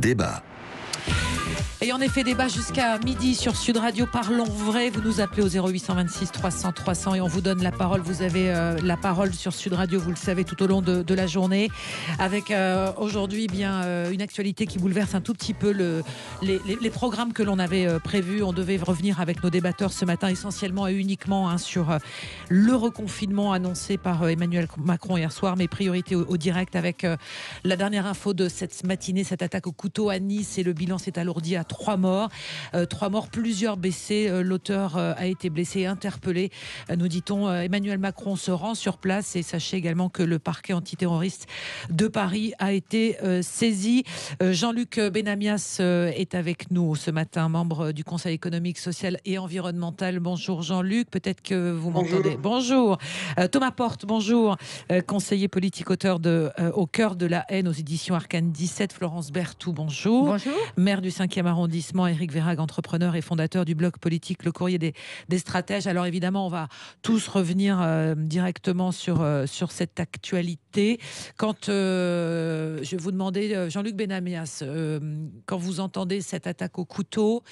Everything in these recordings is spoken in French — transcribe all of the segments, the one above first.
Débat. Et en effet, débat jusqu'à midi sur Sud Radio. Parlons vrai. Vous nous appelez au 0826 300 300 et on vous donne la parole. Vous avez la parole sur Sud Radio, vous le savez, tout au long de la journée. Avec aujourd'hui une actualité qui bouleverse un tout petit peu les programmes que l'on avait prévus. On devait revenir avec nos débatteurs ce matin essentiellement et uniquement sur le reconfinement annoncé par Emmanuel Macron hier soir. Mais priorité au direct avec la dernière info de cette matinée, cette attaque au couteau à Nice, et le bilan s'est alourdi à 3 morts. 3 morts, plusieurs blessés. L'auteur a été blessé et interpellé. Nous dit-on, Emmanuel Macron se rend sur place et sachez également que le parquet antiterroriste de Paris a été saisi. Jean-Luc Benamias est avec nous ce matin, membre du Conseil économique, social et environnemental. Bonjour Jean-Luc, peut-être que vous m'entendez. Bonjour. Thomas Porte, bonjour. Conseiller politique, auteur de Au cœur de la haine aux éditions Arcane 17. Florence Berthoud, bonjour. Bonjour. Maire du 5e arrondissement, Éric Vérag, entrepreneur et fondateur du blog politique Le Courrier des Stratèges. Alors évidemment, on va tous revenir directement sur cette actualité. Quand je vais vous demander, Jean-Luc Benamias, quand vous entendez cette attaque au couteau,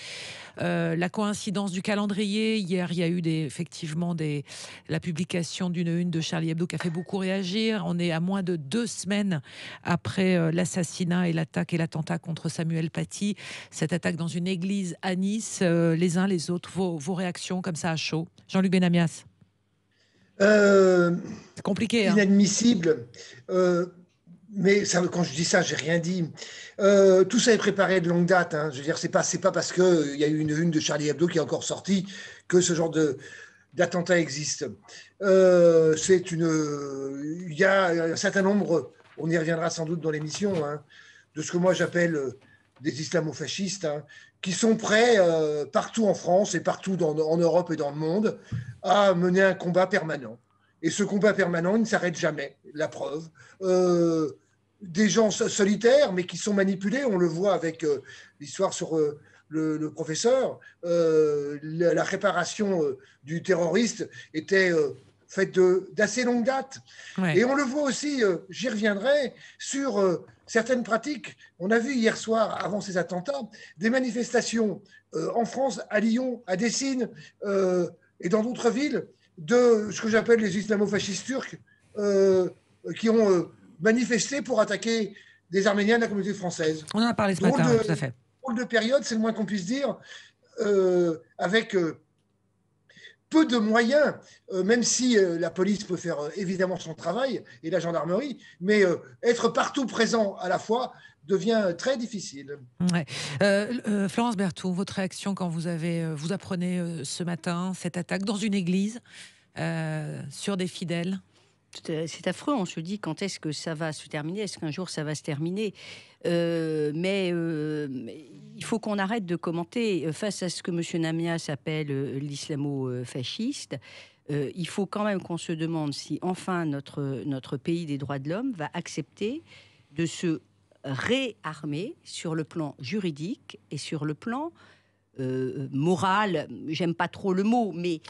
la coïncidence du calendrier, hier il y a eu effectivement la publication d'une une de Charlie Hebdo qui a fait beaucoup réagir. On est à moins de 2 semaines après l'assassinat et l'attaque et l'attentat contre Samuel Paty. Cette attaque dans une église à Nice, les uns les autres, vos réactions comme ça à chaud. Jean-Luc Benamias. C'est compliqué. Inadmissible. Mais ça, quand je dis ça, j'ai rien dit. Tout ça est préparé de longue date. Je veux dire, c'est pas parce qu'il y a eu une de Charlie Hebdo qui est encore sortie que ce genre d'attentat existe. Il y a un certain nombre, on y reviendra sans doute dans l'émission, de ce que moi j'appelle des islamo-fascistes, qui sont prêts partout en France et partout en Europe et dans le monde à mener un combat permanent. Et ce combat permanent, il ne s'arrête jamais. La preuve, des gens solitaires, mais qui sont manipulés. On le voit avec l'histoire sur le professeur. La réparation du terroriste était faite d'assez longue date. Ouais. Et on le voit aussi, j'y reviendrai, sur certaines pratiques. On a vu hier soir, avant ces attentats, des manifestations en France, à Lyon, à Dessines et dans d'autres villes, de ce que j'appelle les islamo-fascistes turcs qui ont manifesté pour attaquer des Arméniens de la communauté française. On en a parlé ce matin, tout à fait. Drôle de période, c'est le moins qu'on puisse dire, avec peu de moyens, même si la police peut faire évidemment son travail, et la gendarmerie, mais être partout présent à la fois devient très difficile. Ouais. Florence Berthoud, votre réaction quand vous apprenez ce matin cette attaque dans une église sur des fidèles? C'est affreux, on se dit quand est-ce que ça va se terminer, est-ce qu'un jour ça va se terminer, mais il faut qu'on arrête de commenter face à ce que M. Namias appelle l'islamo-fasciste. Il faut quand même qu'on se demande si enfin notre pays des droits de l'homme va accepter de se réarmer sur le plan juridique et sur le plan moral, j'aime pas trop le mot, mais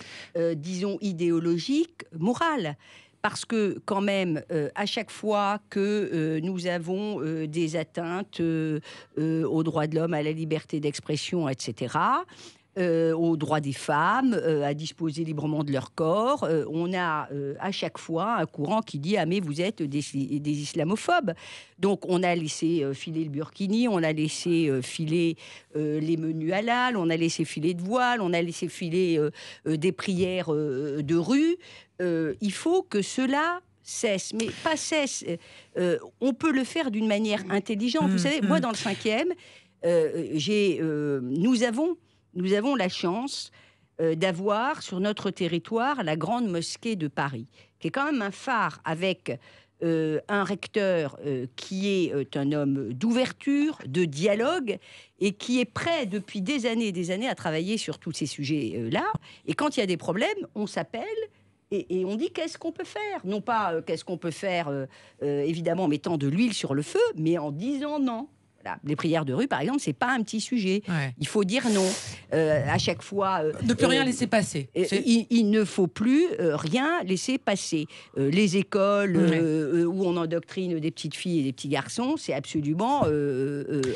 disons idéologique, moral. Parce que quand même, à chaque fois que nous avons des atteintes aux droits de l'homme, à la liberté d'expression, etc., aux droits des femmes, à disposer librement de leur corps, on a à chaque fois un courant qui dit « Ah mais vous êtes des islamophobes ». Donc on a laissé filer le burkini, on a laissé filer les menus halal, on a laissé filer de voile, on a laissé filer des prières de rue. Il faut que cela cesse, mais pas cesse. On peut le faire d'une manière intelligente. Vous savez, moi dans le 5e, nous avons la chance d'avoir sur notre territoire la grande mosquée de Paris, qui est quand même un phare avec un recteur qui est un homme d'ouverture, de dialogue, et qui est prêt depuis des années à travailler sur tous ces sujets-là. Et quand il y a des problèmes, on s'appelle et on dit qu'est-ce qu'on peut faire. Non pas qu'est-ce qu'on peut faire, évidemment, en mettant de l'huile sur le feu, mais en disant non. Voilà. Les prières de rue, par exemple, c'est pas un petit sujet. Ouais. Il faut dire non. À chaque fois. Ne plus rien laisser passer. Il ne faut plus rien laisser passer. Les écoles où on endoctrine des petites filles et des petits garçons, c'est absolument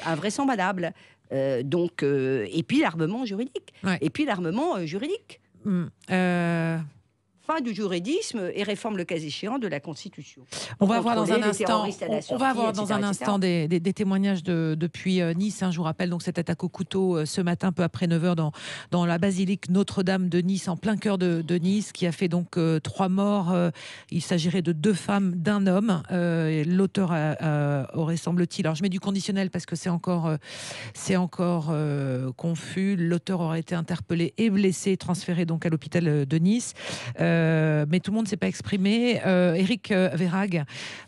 invraisemblable. Et puis l'armement juridique. Ouais. Fin du juridisme et réforme le cas échéant de la Constitution. On va avoir dans un instant, on va avoir dans un instant des témoignages depuis Nice. Je vous rappelle donc cette attaque au couteau ce matin, peu après 9h, dans la basilique Notre-Dame de Nice, en plein cœur de Nice, qui a fait donc 3 morts. Il s'agirait de 2 femmes, d'1 homme. L'auteur aurait, semble-t-il, alors je mets du conditionnel parce que c'est encore confus. L'auteur aurait été interpellé et blessé, transféré donc à l'hôpital de Nice. Mais tout le monde ne s'est pas exprimé. Éric Verhaeghe,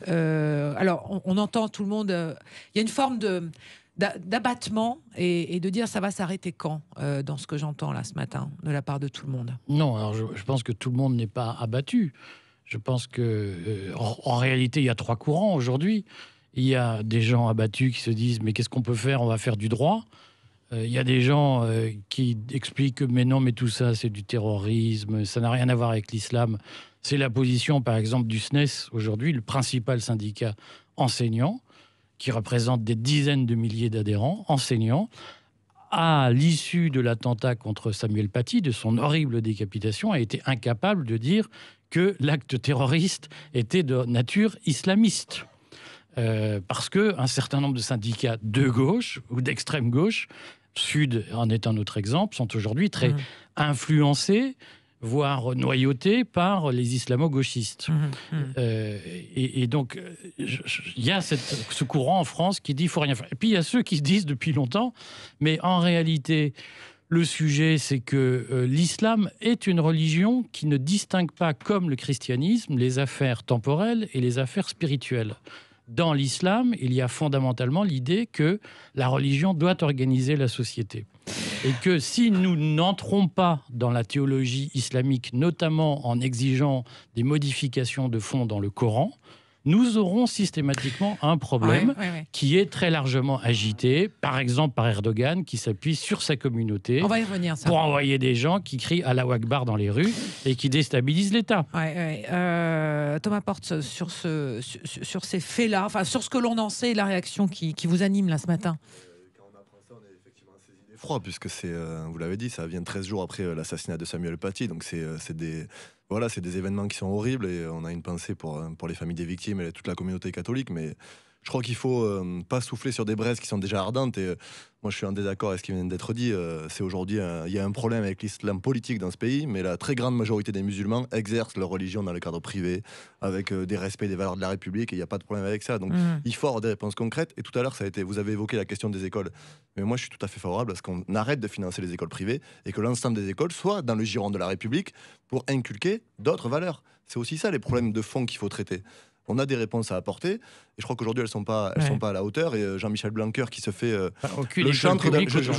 alors on entend tout le monde. Il y a une forme d'abattement et de dire ça va s'arrêter quand, dans ce que j'entends là ce matin de la part de tout le monde. Non, alors je pense que tout le monde n'est pas abattu. Je pense que en réalité il y a 3 courants aujourd'hui. Il y a des gens abattus qui se disent mais qu'est-ce qu'on peut faire? On va faire du droit. Il y a des gens qui expliquent que mais non, mais tout ça c'est du terrorisme, ça n'a rien à voir avec l'islam. C'est la position par exemple du SNES aujourd'hui, le principal syndicat enseignant, qui représente des dizaines de milliers d'adhérents, enseignants, à l'issue de l'attentat contre Samuel Paty, de son horrible décapitation, a été incapable de dire que l'acte terroriste était de nature islamiste. Parce qu'un certain nombre de syndicats de gauche ou d'extrême gauche, Sud en est un autre exemple, sont aujourd'hui très influencés, voire noyautés par les islamo-gauchistes. Et donc, il y a ce courant en France qui dit qu'il ne faut rien faire. Et puis, il y a ceux qui se disent depuis longtemps, mais en réalité, le sujet, c'est que l'islam est une religion qui ne distingue pas, comme le christianisme, les affaires temporelles et les affaires spirituelles. Dans l'islam, il y a fondamentalement l'idée que la religion doit organiser la société. Et que si nous n'entrons pas dans la théologie islamique, notamment en exigeant des modifications de fond dans le Coran, nous aurons systématiquement un problème qui est très largement agité, par exemple par Erdogan, qui s'appuie sur sa communauté. On va y revenir, ça. Pour envoyer des gens qui crient Allahu Akbar dans les rues et qui déstabilisent l'État. Thomas Portes, sur ces faits-là, enfin sur ce que l'on en sait, la réaction qui vous anime là ce matin. Quand on apprend ça, on est effectivement saisi d'effroi, puisque c'est, vous l'avez dit, ça vient 13 jours après l'assassinat de Samuel Paty, donc c'est des événements qui sont horribles et on a une pensée pour les familles des victimes et toute la communauté catholique, mais je crois qu'il faut pas souffler sur des braises qui sont déjà ardentes et moi je suis en désaccord avec ce qui vient d'être dit. C'est aujourd'hui, il y a un problème avec l'islam politique dans ce pays, mais la très grande majorité des musulmans exercent leur religion dans le cadre privé avec des respects des valeurs de la République et il n'y a pas de problème avec ça. Donc il faut avoir des réponses concrètes. Et tout à l'heure, vous avez évoqué la question des écoles. Mais moi je suis tout à fait favorable à ce qu'on arrête de financer les écoles privées et que l'ensemble des écoles soient dans le giron de la République pour inculquer d'autres valeurs. C'est aussi ça les problèmes de fond qu'il faut traiter. On a des réponses à apporter et je crois qu'aujourd'hui elles sont pas à la hauteur et Jean-Michel Blanquer qui se fait le chantre je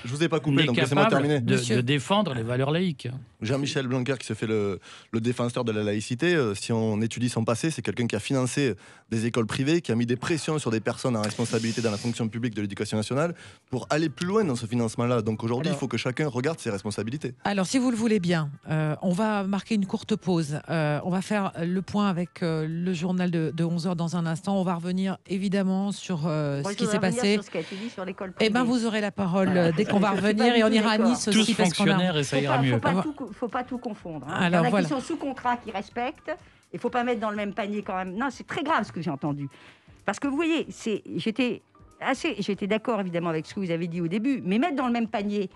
vous ai pas coupé donc laissez-moi terminer de défendre les valeurs laïques. Jean-Michel Blanquer qui se fait le défenseur de la laïcité, si on étudie son passé, c'est quelqu'un qui a financé des écoles privées, qui a mis des pressions sur des personnes en responsabilité dans la fonction publique de l'éducation nationale pour aller plus loin dans ce financement-là. Donc aujourd'hui, il faut que chacun regarde ses responsabilités. Alors, si vous le voulez bien, on va marquer une courte pause. On va faire le point avec le journal de 11h dans un instant. On va revenir évidemment sur ce qui s'est passé. Eh bien, vous aurez la parole dès qu'on va revenir et on ira à Nice aussi. Tous fonctionnaires et ça ira mieux. Faut pas tout confondre. Alors, il y en a qui sont sous contrat, qui respectent. Il faut pas mettre dans le même panier quand même. Non, c'est très grave ce que j'ai entendu. Parce que vous voyez, j'étais d'accord évidemment avec ce que vous avez dit au début, mais mettre dans le même panier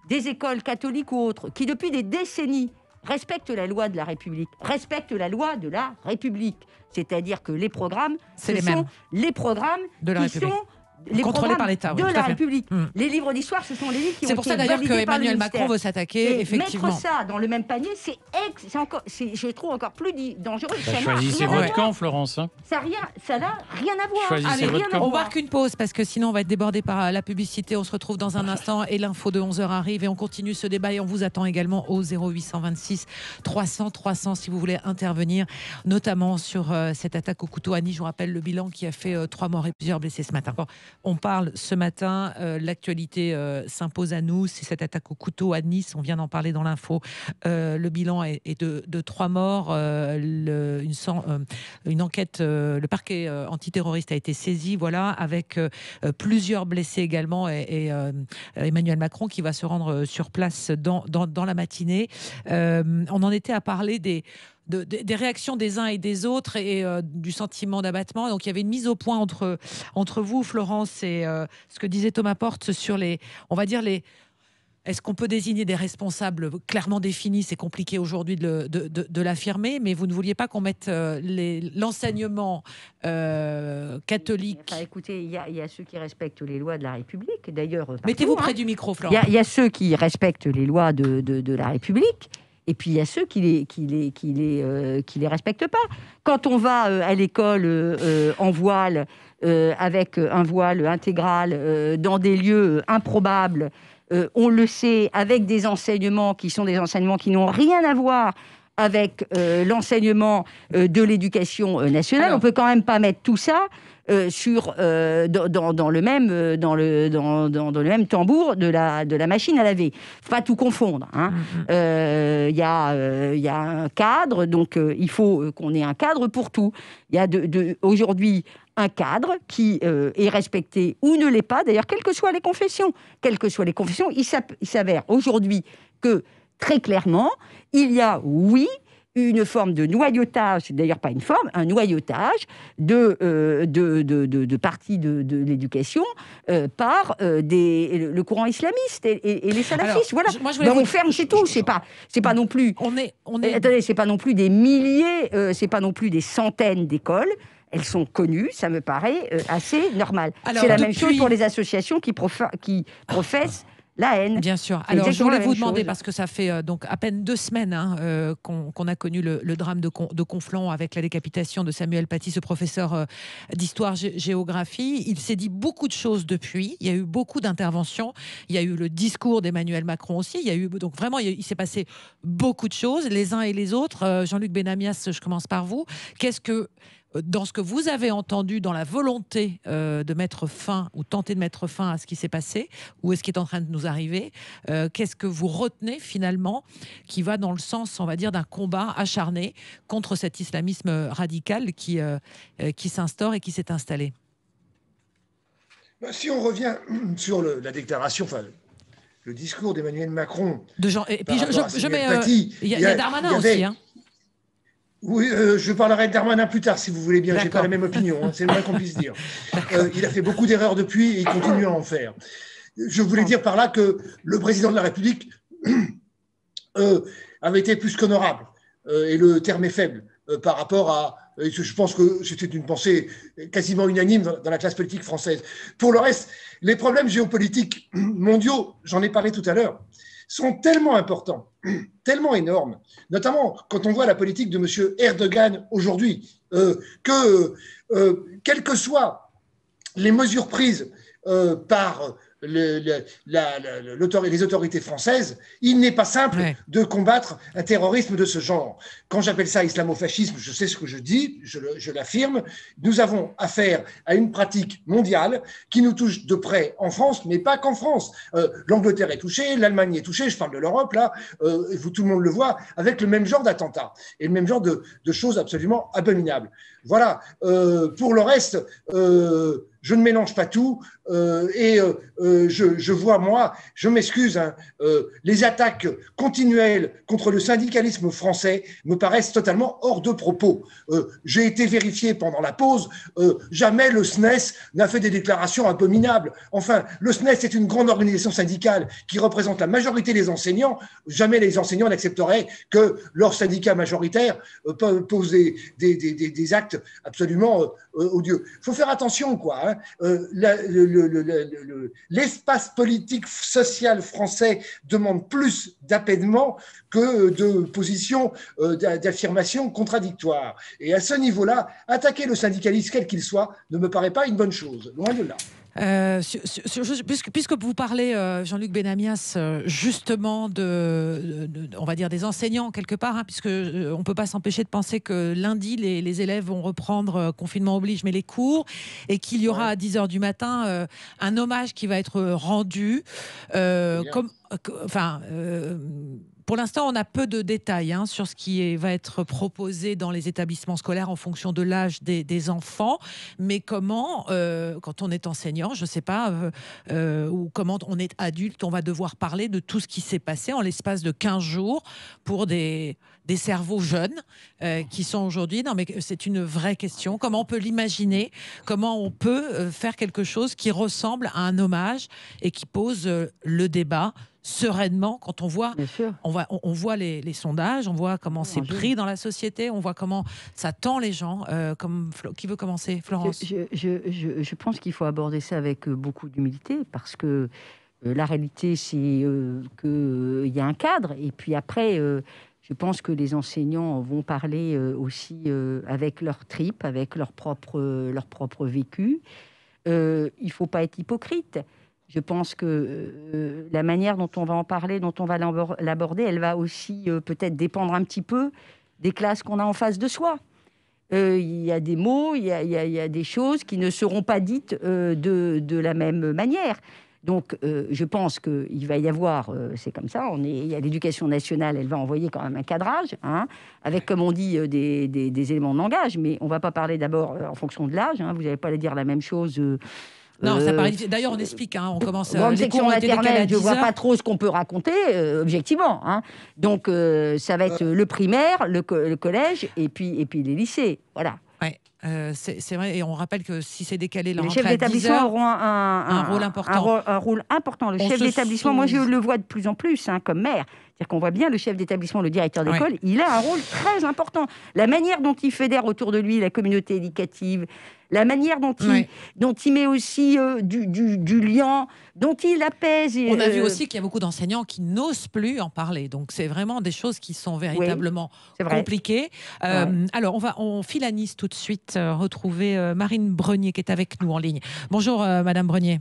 des écoles catholiques ou autres qui depuis des décennies respectent la loi de la République, c'est-à-dire que les programmes, les programmes de la République. Contrôlés par l'État, de la République. Les livres d'histoire, ce sont les livres qui ont été validés par le ministère. C'est pour ça d'ailleurs que Emmanuel Macron veut s'attaquer, effectivement. Mettre ça dans le même panier, je trouve encore plus dangereux. Choisissez votre camp, Florence. Ça n'a rien à voir. Allez, on marque une pause parce que sinon on va être débordé par la publicité. On se retrouve dans un instant et l'info de 11h arrive et on continue ce débat et on vous attend également au 0826 300 300 si vous voulez intervenir, notamment sur cette attaque au couteau à Nice. Je vous rappelle le bilan qui a fait 3 morts et plusieurs blessés ce matin. On parle ce matin, l'actualité s'impose à nous, c'est cette attaque au couteau à Nice, on vient d'en parler dans l'info. Le bilan est de 3 morts, une enquête, le parquet antiterroriste a été saisi, voilà, avec plusieurs blessés également, et Emmanuel Macron qui va se rendre sur place dans la matinée. On en était à parler des réactions des uns et des autres et du sentiment d'abattement. Donc il y avait une mise au point entre vous, Florence, et ce que disait Thomas Portes sur est-ce qu'on peut désigner des responsables clairement définis? C'est compliqué aujourd'hui de l'affirmer, mais vous ne vouliez pas qu'on mette l'enseignement catholique. Enfin, écoutez, il y a ceux qui respectent les lois de la République, d'ailleurs. Mettez-vous près du micro, Florence. Il y a ceux qui respectent les lois de la République. Et puis il y a ceux qui les respectent pas. Quand on va à l'école en voile, avec un voile intégral, dans des lieux improbables, on le sait, avec des enseignements qui sont des enseignements qui n'ont rien à voir avec l'enseignement de l'éducation nationale, on peut quand même pas mettre tout ça dans le même tambour de la machine à laver. Faut pas tout confondre. Il y a un cadre, donc il faut qu'on ait un cadre pour tout. Il y a aujourd'hui un cadre qui est respecté ou ne l'est pas, d'ailleurs, quelles que soient les confessions. Il s'avère aujourd'hui que, très clairement, il y a, oui, une forme de noyautage, c'est d'ailleurs pas une forme, un noyautage de parties de l'éducation par le courant islamiste et les salafistes. Voilà. On ferme, c'est tout. C'est pas non plus. Attendez, c'est pas non plus des milliers, c'est pas non plus des centaines d'écoles. Elles sont connues, ça me paraît assez normal. C'est la même chose pour les associations qui professent la haine. Bien sûr. Alors, je voulais vous demander, parce que ça fait donc à peine 2 semaines qu'on a connu le drame de Conflans avec la décapitation de Samuel Paty, ce professeur d'histoire-géographie. Il s'est dit beaucoup de choses depuis. Il y a eu beaucoup d'interventions. Il y a eu le discours d'Emmanuel Macron aussi. Il y a eu, donc vraiment, il s'est passé beaucoup de choses, les uns et les autres. Jean-Luc Benamias, je commence par vous. Qu'est-ce que, dans ce que vous avez entendu, dans la volonté de mettre fin ou tenter de mettre fin à ce qui s'est passé ou à ce qui est en train de nous arriver, qu'est-ce que vous retenez finalement qui va dans le sens, on va dire, d'un combat acharné contre cet islamisme radical qui s'instaure et qui s'est installé? Si on revient sur la déclaration, le discours d'Emmanuel Macron... Et puis je mets... Il y a Darmanin aussi, hein. Oui, je parlerai de Darmanin plus tard, si vous voulez bien. Je n'ai pas la même opinion, hein, c'est le moins qu'on puisse dire. Il a fait beaucoup d'erreurs depuis et il continue à en faire. Je voulais dire par là que le président de la République avait été plus qu'honorable, et le terme est faible, par rapport à... Je pense que c'était une pensée quasiment unanime dans la classe politique française. Pour le reste, les problèmes géopolitiques mondiaux, j'en ai parlé tout à l'heure, sont tellement importants, tellement énormes, notamment quand on voit la politique de M. Erdogan aujourd'hui, que quelles que soient les mesures prises par les autorités françaises, il n'est pas simple de combattre un terrorisme de ce genre. Quand j'appelle ça islamofascisme, je sais ce que je dis, je l'affirme. Nous avons affaire à une pratique mondiale qui nous touche de près en France, mais pas qu'en France. L'Angleterre est touchée, l'Allemagne est touchée, je parle de l'Europe là, tout le monde le voit, avec le même genre d'attentats et le même genre de choses absolument abominables. Voilà. Pour le reste, je ne mélange pas tout je vois, moi, je m'excuse, les attaques continuelles contre le syndicalisme français me paraissent totalement hors de propos. J'ai été vérifié pendant la pause, jamais le SNES n'a fait des déclarations abominables. Enfin, le SNES est une grande organisation syndicale qui représente la majorité des enseignants. Jamais les enseignants n'accepteraient que leur syndicat majoritaire pose des actes absolument odieux. Il faut faire attention, quoi. L'espace politique social français demande plus d'apaisement que de positions d'affirmation contradictoires. Et à ce niveau-là, attaquer le syndicalisme, quel qu'il soit, ne me paraît pas une bonne chose, loin de là. Puisque vous parlez, Jean-Luc Benamias, justement on va dire des enseignants quelque part, hein, puisque on peut pas s'empêcher de penser que lundi les élèves vont reprendre, confinement oblige, mais les cours, et qu'il y aura à 10h du matin un hommage qui va être rendu. Pour l'instant, on a peu de détails sur ce qui va être proposé dans les établissements scolaires en fonction de l'âge des enfants. Mais comment, quand on est enseignant, je ne sais pas, ou comment on est adulte, on va devoir parler de tout ce qui s'est passé en l'espace de 15 jours pour des cerveaux jeunes qui sont aujourd'hui... Non, mais c'est une vraie question. Comment on peut l'imaginer? Comment on peut faire quelque chose qui ressemble à un hommage et qui pose le débat sereinement, quand on voit, on voit les sondages, on voit comment c'est pris dans la société, on voit comment ça tend les gens. Qui veut commencer, Florence? Je pense qu'il faut aborder ça avec beaucoup d'humilité, parce que la réalité, c'est qu'il y a un cadre, et puis après, je pense que les enseignants vont parler aussi avec leur tripes, avec leur propre vécu. Il ne faut pas être hypocrite. Je pense que la manière dont on va en parler, dont on va l'aborder, elle va aussi peut-être dépendre un petit peu des classes qu'on a en face de soi. Il y a des mots, il y a des choses qui ne seront pas dites de la même manière. Donc, je pense qu'il va y avoir, c'est comme ça, il y a l'éducation nationale, elle va envoyer quand même un cadrage, avec, comme on dit, des éléments de langage, mais on ne va pas parler d'abord en fonction de l'âge. Vous n'allez pas dire la même chose... Non, ça paraît difficile. D'ailleurs, on explique. On commence. Les cours maternelle, je ne vois pas trop ce qu'on peut raconter, objectivement. Donc, ça va être le primaire, le collège, et puis les lycées. Voilà. Ouais. C'est vrai, et on rappelle que si c'est décalé, les chefs d'établissement auront un rôle important. Un rôle important. Le chef d'établissement, moi je le vois de plus en plus comme maire. C'est-à-dire qu'on voit bien le chef d'établissement, le directeur d'école, il a un rôle très important. La manière dont il fédère autour de lui la communauté éducative, la manière dont il met aussi du lien, dont il apaise. On a vu aussi qu'il y a beaucoup d'enseignants qui n'osent plus en parler. Donc c'est vraiment des choses qui sont véritablement compliquées. Alors on file à Nice tout de suite, retrouver Marine Brenier qui est avec nous en ligne. Bonjour Madame Brenier.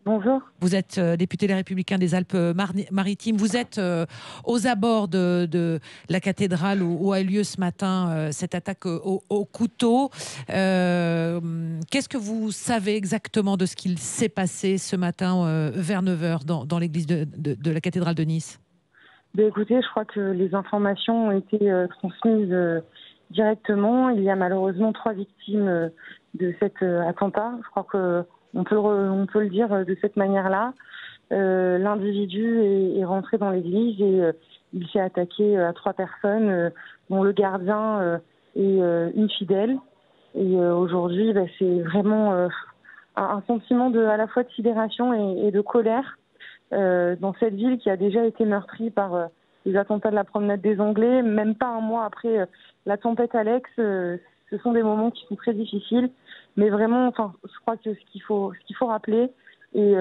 Bonjour. Vous êtes députée Les Républicains des Alpes-Maritimes. Vous êtes aux abords de la cathédrale où a eu lieu ce matin cette attaque au couteau. Qu'est-ce que vous savez exactement de ce qu'il s'est passé ce matin vers 9h dans l'église de la cathédrale de Nice? Écoutez, je crois que les informations ont été transmises directement. Il y a malheureusement 3 victimes de cet attentat. Je crois que on peut le dire de cette manière-là. L'individu est rentré dans l'église et il s'est attaqué à 3 personnes, dont le gardien et une fidèle. Et aujourd'hui, c'est vraiment un sentiment à la fois de sidération et de colère dans cette ville qui a déjà été meurtrie par les attentats de la promenade des Anglais. Même pas un mois après la tempête Alex, ce sont des moments qui sont très difficiles. Mais vraiment, je crois que ce qu'il faut rappeler et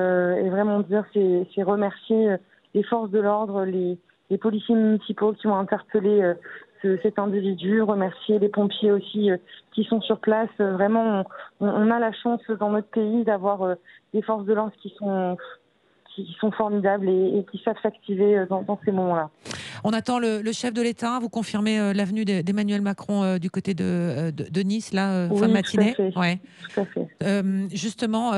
vraiment dire, c'est remercier les forces de l'ordre, les policiers municipaux qui ont interpellé cet individu, remercier les pompiers aussi qui sont sur place. Vraiment, on a la chance dans notre pays d'avoir des forces de l'ordre qui sont formidables et qui savent s'activer dans ces moments-là. On attend le chef de l'État. Vous confirmez l'avenue d'Emmanuel Macron du côté de Nice, là, fin de matinée? Tout à fait. Justement,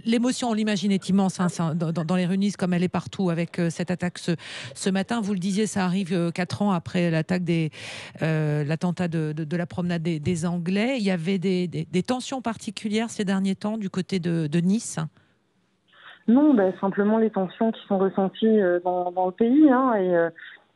l'émotion, on l'imagine, est immense dans les rues Nice, comme elle est partout avec cette attaque ce matin. Vous le disiez, ça arrive 4 ans après l'attentat de la promenade des Anglais. Il y avait des tensions particulières ces derniers temps du côté de Nice? Non, simplement les tensions qui sont ressenties dans le pays.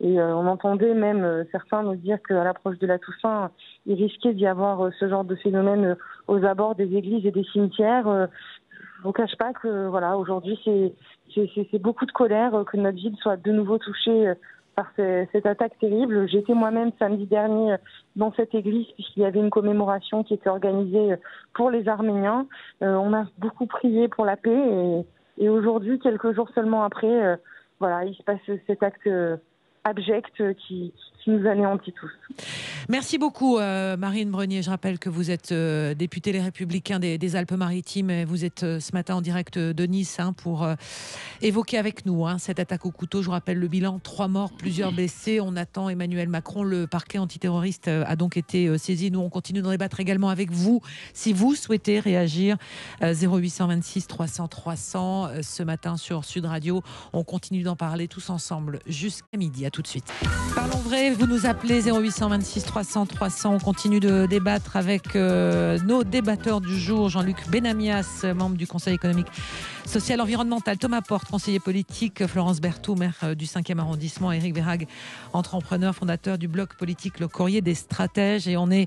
Et on entendait même certains nous dire qu'à l'approche de la Toussaint, il risquait d'y avoir ce genre de phénomène aux abords des églises et des cimetières. Je ne vous cache pas que aujourd'hui, c'est beaucoup de colère que notre ville soit de nouveau touchée par cette attaque terrible. J'étais moi-même samedi dernier dans cette église puisqu'il y avait une commémoration qui était organisée pour les Arméniens. On a beaucoup prié pour la paix et aujourd'hui, quelques jours seulement après, il se passe cet acte abject qui qui nous anéantit tous. Merci beaucoup, Marine Brenier. Je rappelle que vous êtes députée Les Républicains des Alpes-Maritimes. Vous êtes ce matin en direct de Nice pour évoquer avec nous cette attaque au couteau. Je vous rappelle le bilan, 3 morts, plusieurs blessés. On attend Emmanuel Macron. Le parquet antiterroriste a donc été saisi. Nous, on continue d'en débattre également avec vous. Si vous souhaitez réagir, 0826 300 300 ce matin sur Sud Radio. On continue d'en parler tous ensemble jusqu'à midi. À tout de suite. Parlons vrai, vous nous appelez 0826 300 300. On continue de débattre avec nos débatteurs du jour. Jean-Luc Benamias, membre du Conseil économique, social, environnemental. Thomas Porte, conseiller politique. Florence Berthoud, maire du 5e arrondissement. Éric Verhaeghe, entrepreneur, fondateur du blog politique Le Courrier des Stratèges. Et on est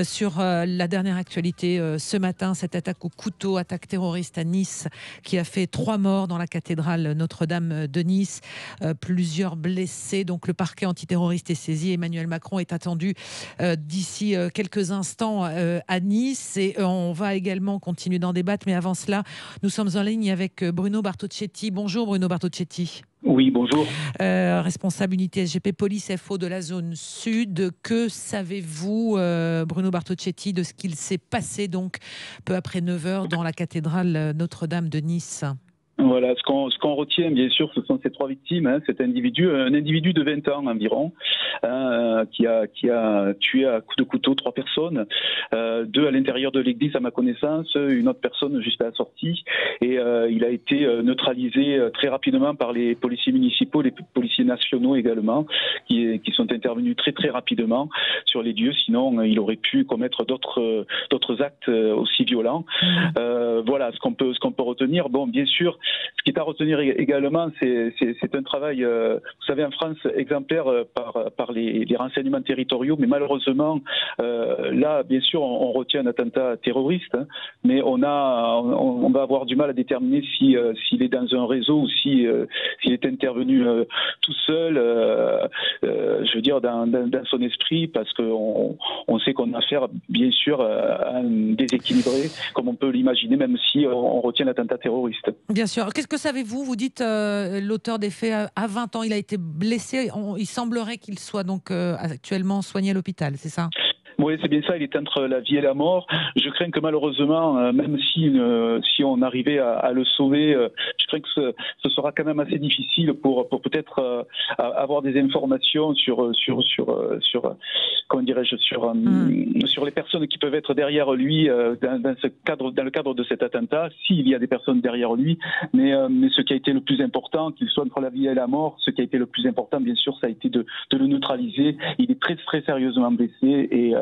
sur la dernière actualité ce matin, cette attaque au couteau, attaque terroriste à Nice qui a fait 3 morts dans la cathédrale Notre-Dame de Nice, plusieurs blessés. Donc le parquet antiterroriste est saisi. Emmanuel Macron est attendu d'ici quelques instants à Nice et on va également continuer d'en débattre. Mais avant cela, nous sommes en ligne avec Bruno Bartocchetti. Bonjour Bruno Bartocchetti. Oui, bonjour. Responsable unité SGP Police FO de la zone sud. Que savez-vous, Bruno Bartocchetti, de ce qu'il s'est passé donc peu après 9h dans la cathédrale Notre-Dame de Nice ? Voilà, ce qu'on retient, bien sûr, ce sont ces 3 victimes. Cet individu, un individu de 20 ans environ, qui a tué à coups de couteau 3 personnes, 2 à l'intérieur de l'église à ma connaissance, une autre personne juste à la sortie. Et il a été neutralisé très rapidement par les policiers municipaux, les policiers nationaux également, qui sont intervenus très très rapidement sur les lieux. Sinon, il aurait pu commettre d'autres actes aussi violents. Voilà, ce qu'on peut retenir. Bon, bien sûr. Ce qui est à retenir également, c'est un travail, vous savez, en France, exemplaire par les renseignements territoriaux, mais malheureusement, là, bien sûr, on retient un attentat terroriste, mais on va avoir du mal à déterminer s'il est dans un réseau ou s'il est intervenu tout seul, je veux dire, dans son esprit, parce qu'on sait qu'on a affaire, bien sûr, à un déséquilibré, comme on peut l'imaginer, même si on retient l'attentat terroriste. Bien sûr. Qu'est-ce que savez-vous ? Vous dites l'auteur des faits a 20 ans, il a été blessé. Il semblerait qu'il soit donc actuellement soigné à l'hôpital, c'est ça ? Oui, c'est bien ça, il est entre la vie et la mort. Je crains que malheureusement, même si on arrivait à le sauver, je crains que ce sera quand même assez difficile pour peut-être avoir des informations sur comment dirais-je, sur les personnes qui peuvent être derrière lui dans le cadre de cet attentat, s'il y a des personnes derrière lui. Mais ce qui a été le plus important, qu'il soit entre la vie et la mort, ce qui a été le plus important, bien sûr, ça a été de le neutraliser. Il est très très sérieusement blessé et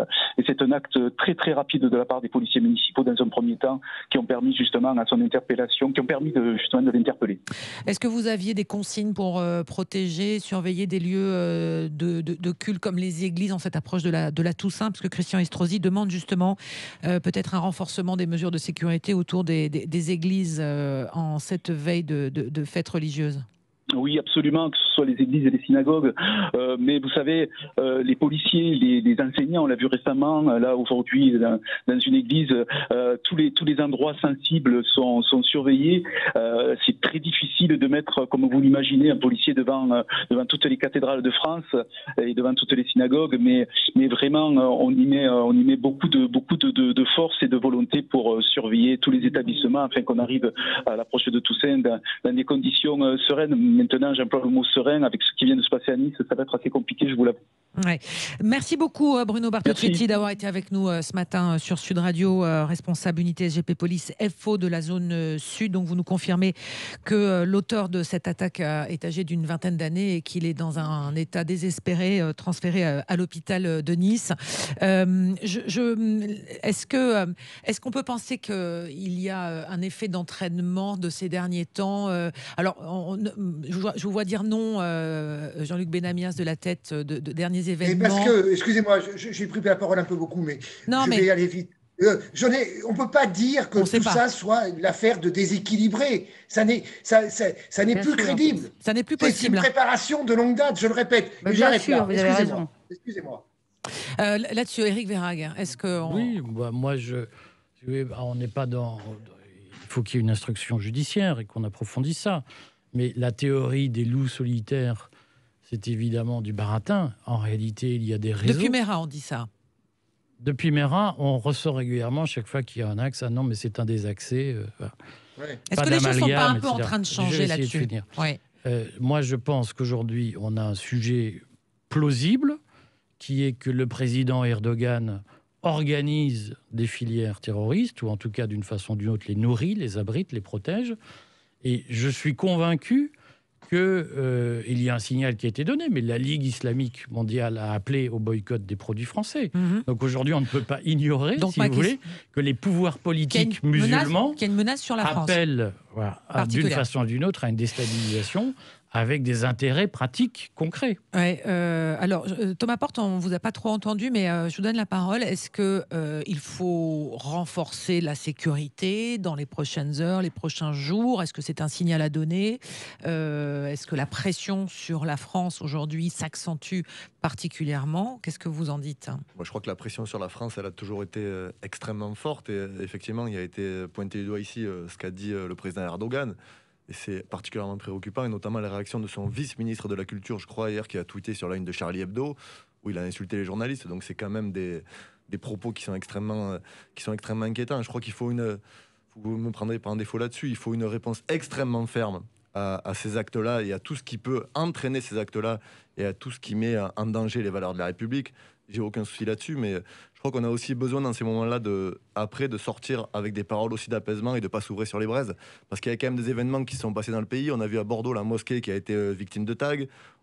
c'est un acte très très rapide de la part des policiers municipaux dans un premier temps qui ont permis justement à son interpellation, qui ont permis justement de l'interpeller. Est-ce que vous aviez des consignes pour protéger, surveiller des lieux de culte comme les églises en cette approche de la Toussaint, parce que Christian Estrosi demande justement peut-être un renforcement des mesures de sécurité autour des églises en cette veille de fêtes religieuses? Oui, absolument, que ce soit les églises et les synagogues. Mais vous savez, les policiers, les enseignants, on l'a vu récemment, là aujourd'hui, dans une église, tous les endroits sensibles sont surveillés. C'est très difficile de mettre, comme vous l'imaginez, un policier devant toutes les cathédrales de France et devant toutes les synagogues. Mais vraiment, on y met beaucoup de force et de volonté pour surveiller tous les établissements afin qu'on arrive à l'approche de Toussaint dans des conditions sereines. Maintenant, j'emploie le mot serein. Avec ce qui vient de se passer à Nice, ça va être assez compliqué, je vous l'avoue. Ouais. Merci beaucoup, Bruno Bartocchetti, d'avoir été avec nous ce matin sur Sud Radio, responsable unité SGP Police FO de la zone sud. Donc, vous nous confirmez que l'auteur de cette attaque est âgé d'une vingtaine d'années et qu'il est dans un état désespéré, transféré à l'hôpital de Nice. Est-ce qu'on peut penser qu'il y a un effet d'entraînement de ces derniers temps? Alors, je vous vois dire non, Jean-Luc Benamias, de la tête de derniers événements. Et parce que, excusez-moi, j'ai pris la parole un peu beaucoup, mais vais aller vite. On ne peut pas dire que ça soit l'affaire de déséquilibré. Ça n'est plus crédible. Ça n'est plus possible. C'est une préparation de longue date, je le répète. Mais bien sûr, vous avez raison. Excusez-moi. Là-dessus, Éric Verhaeghe, est-ce que... Oui, moi, on n'est pas dans... Il faut qu'il y ait une instruction judiciaire et qu'on approfondisse ça. Mais la théorie des loups solitaires, c'est évidemment du baratin. En réalité, il y a des réseaux. Depuis Mera, on dit ça. Depuis Mera, on ressort régulièrement chaque fois qu'il y a un axe. Ah non, mais c'est un désaxé. Voilà. Ouais. Est-ce que les choses ne sont pas un peu en train de changer là-dessus? Ouais. Moi, je pense qu'aujourd'hui, on a un sujet plausible, qui est que le président Erdogan organise des filières terroristes, ou en tout cas, d'une façon ou d'une autre, les nourrit, les abrite, les protège. Et je suis convaincu qu'il y a un signal qui a été donné, mais la Ligue islamique mondiale a appelé au boycott des produits français. Donc aujourd'hui, on ne peut pas ignorer, si vous voulez, que les pouvoirs politiques musulmans qu'il y a une menace sur la France. Appellent d'une façon ou d'une autre à une déstabilisation avec des intérêts pratiques concrets. Ouais, alors, Thomas Porte, on ne vous a pas trop entendu, mais je vous donne la parole. Est-ce qu'il faut renforcer la sécurité dans les prochaines heures, les prochains jours? Est-ce que c'est un signal à donner? Est-ce que la pression sur la France aujourd'hui s'accentue particulièrement? Qu'est-ce que vous en dites? Moi, je crois que la pression sur la France, elle a toujours été extrêmement forte. Et effectivement, il a été pointé du doigt ici ce qu'a dit le président Erdogan. Et c'est particulièrement préoccupant, et notamment la réaction de son vice-ministre de la Culture, je crois, hier, qui a tweeté sur la ligne de Charlie Hebdo, où il a insulté les journalistes. Donc c'est quand même des propos qui sont extrêmement inquiétants. Je crois qu'il faut vous me prendrez par un défaut là-dessus, il faut une réponse extrêmement ferme à ces actes-là et à tout ce qui peut entraîner ces actes-là et à tout ce qui met en danger les valeurs de la République. J'ai aucun souci là-dessus, mais je crois qu'on a aussi besoin dans ces moments-là de sortir avec des paroles aussi d'apaisement et de ne pas s'ouvrir sur les braises. Parce qu'il y a quand même des événements qui se sont passés dans le pays. On a vu à Bordeaux la mosquée qui a été victime de tags.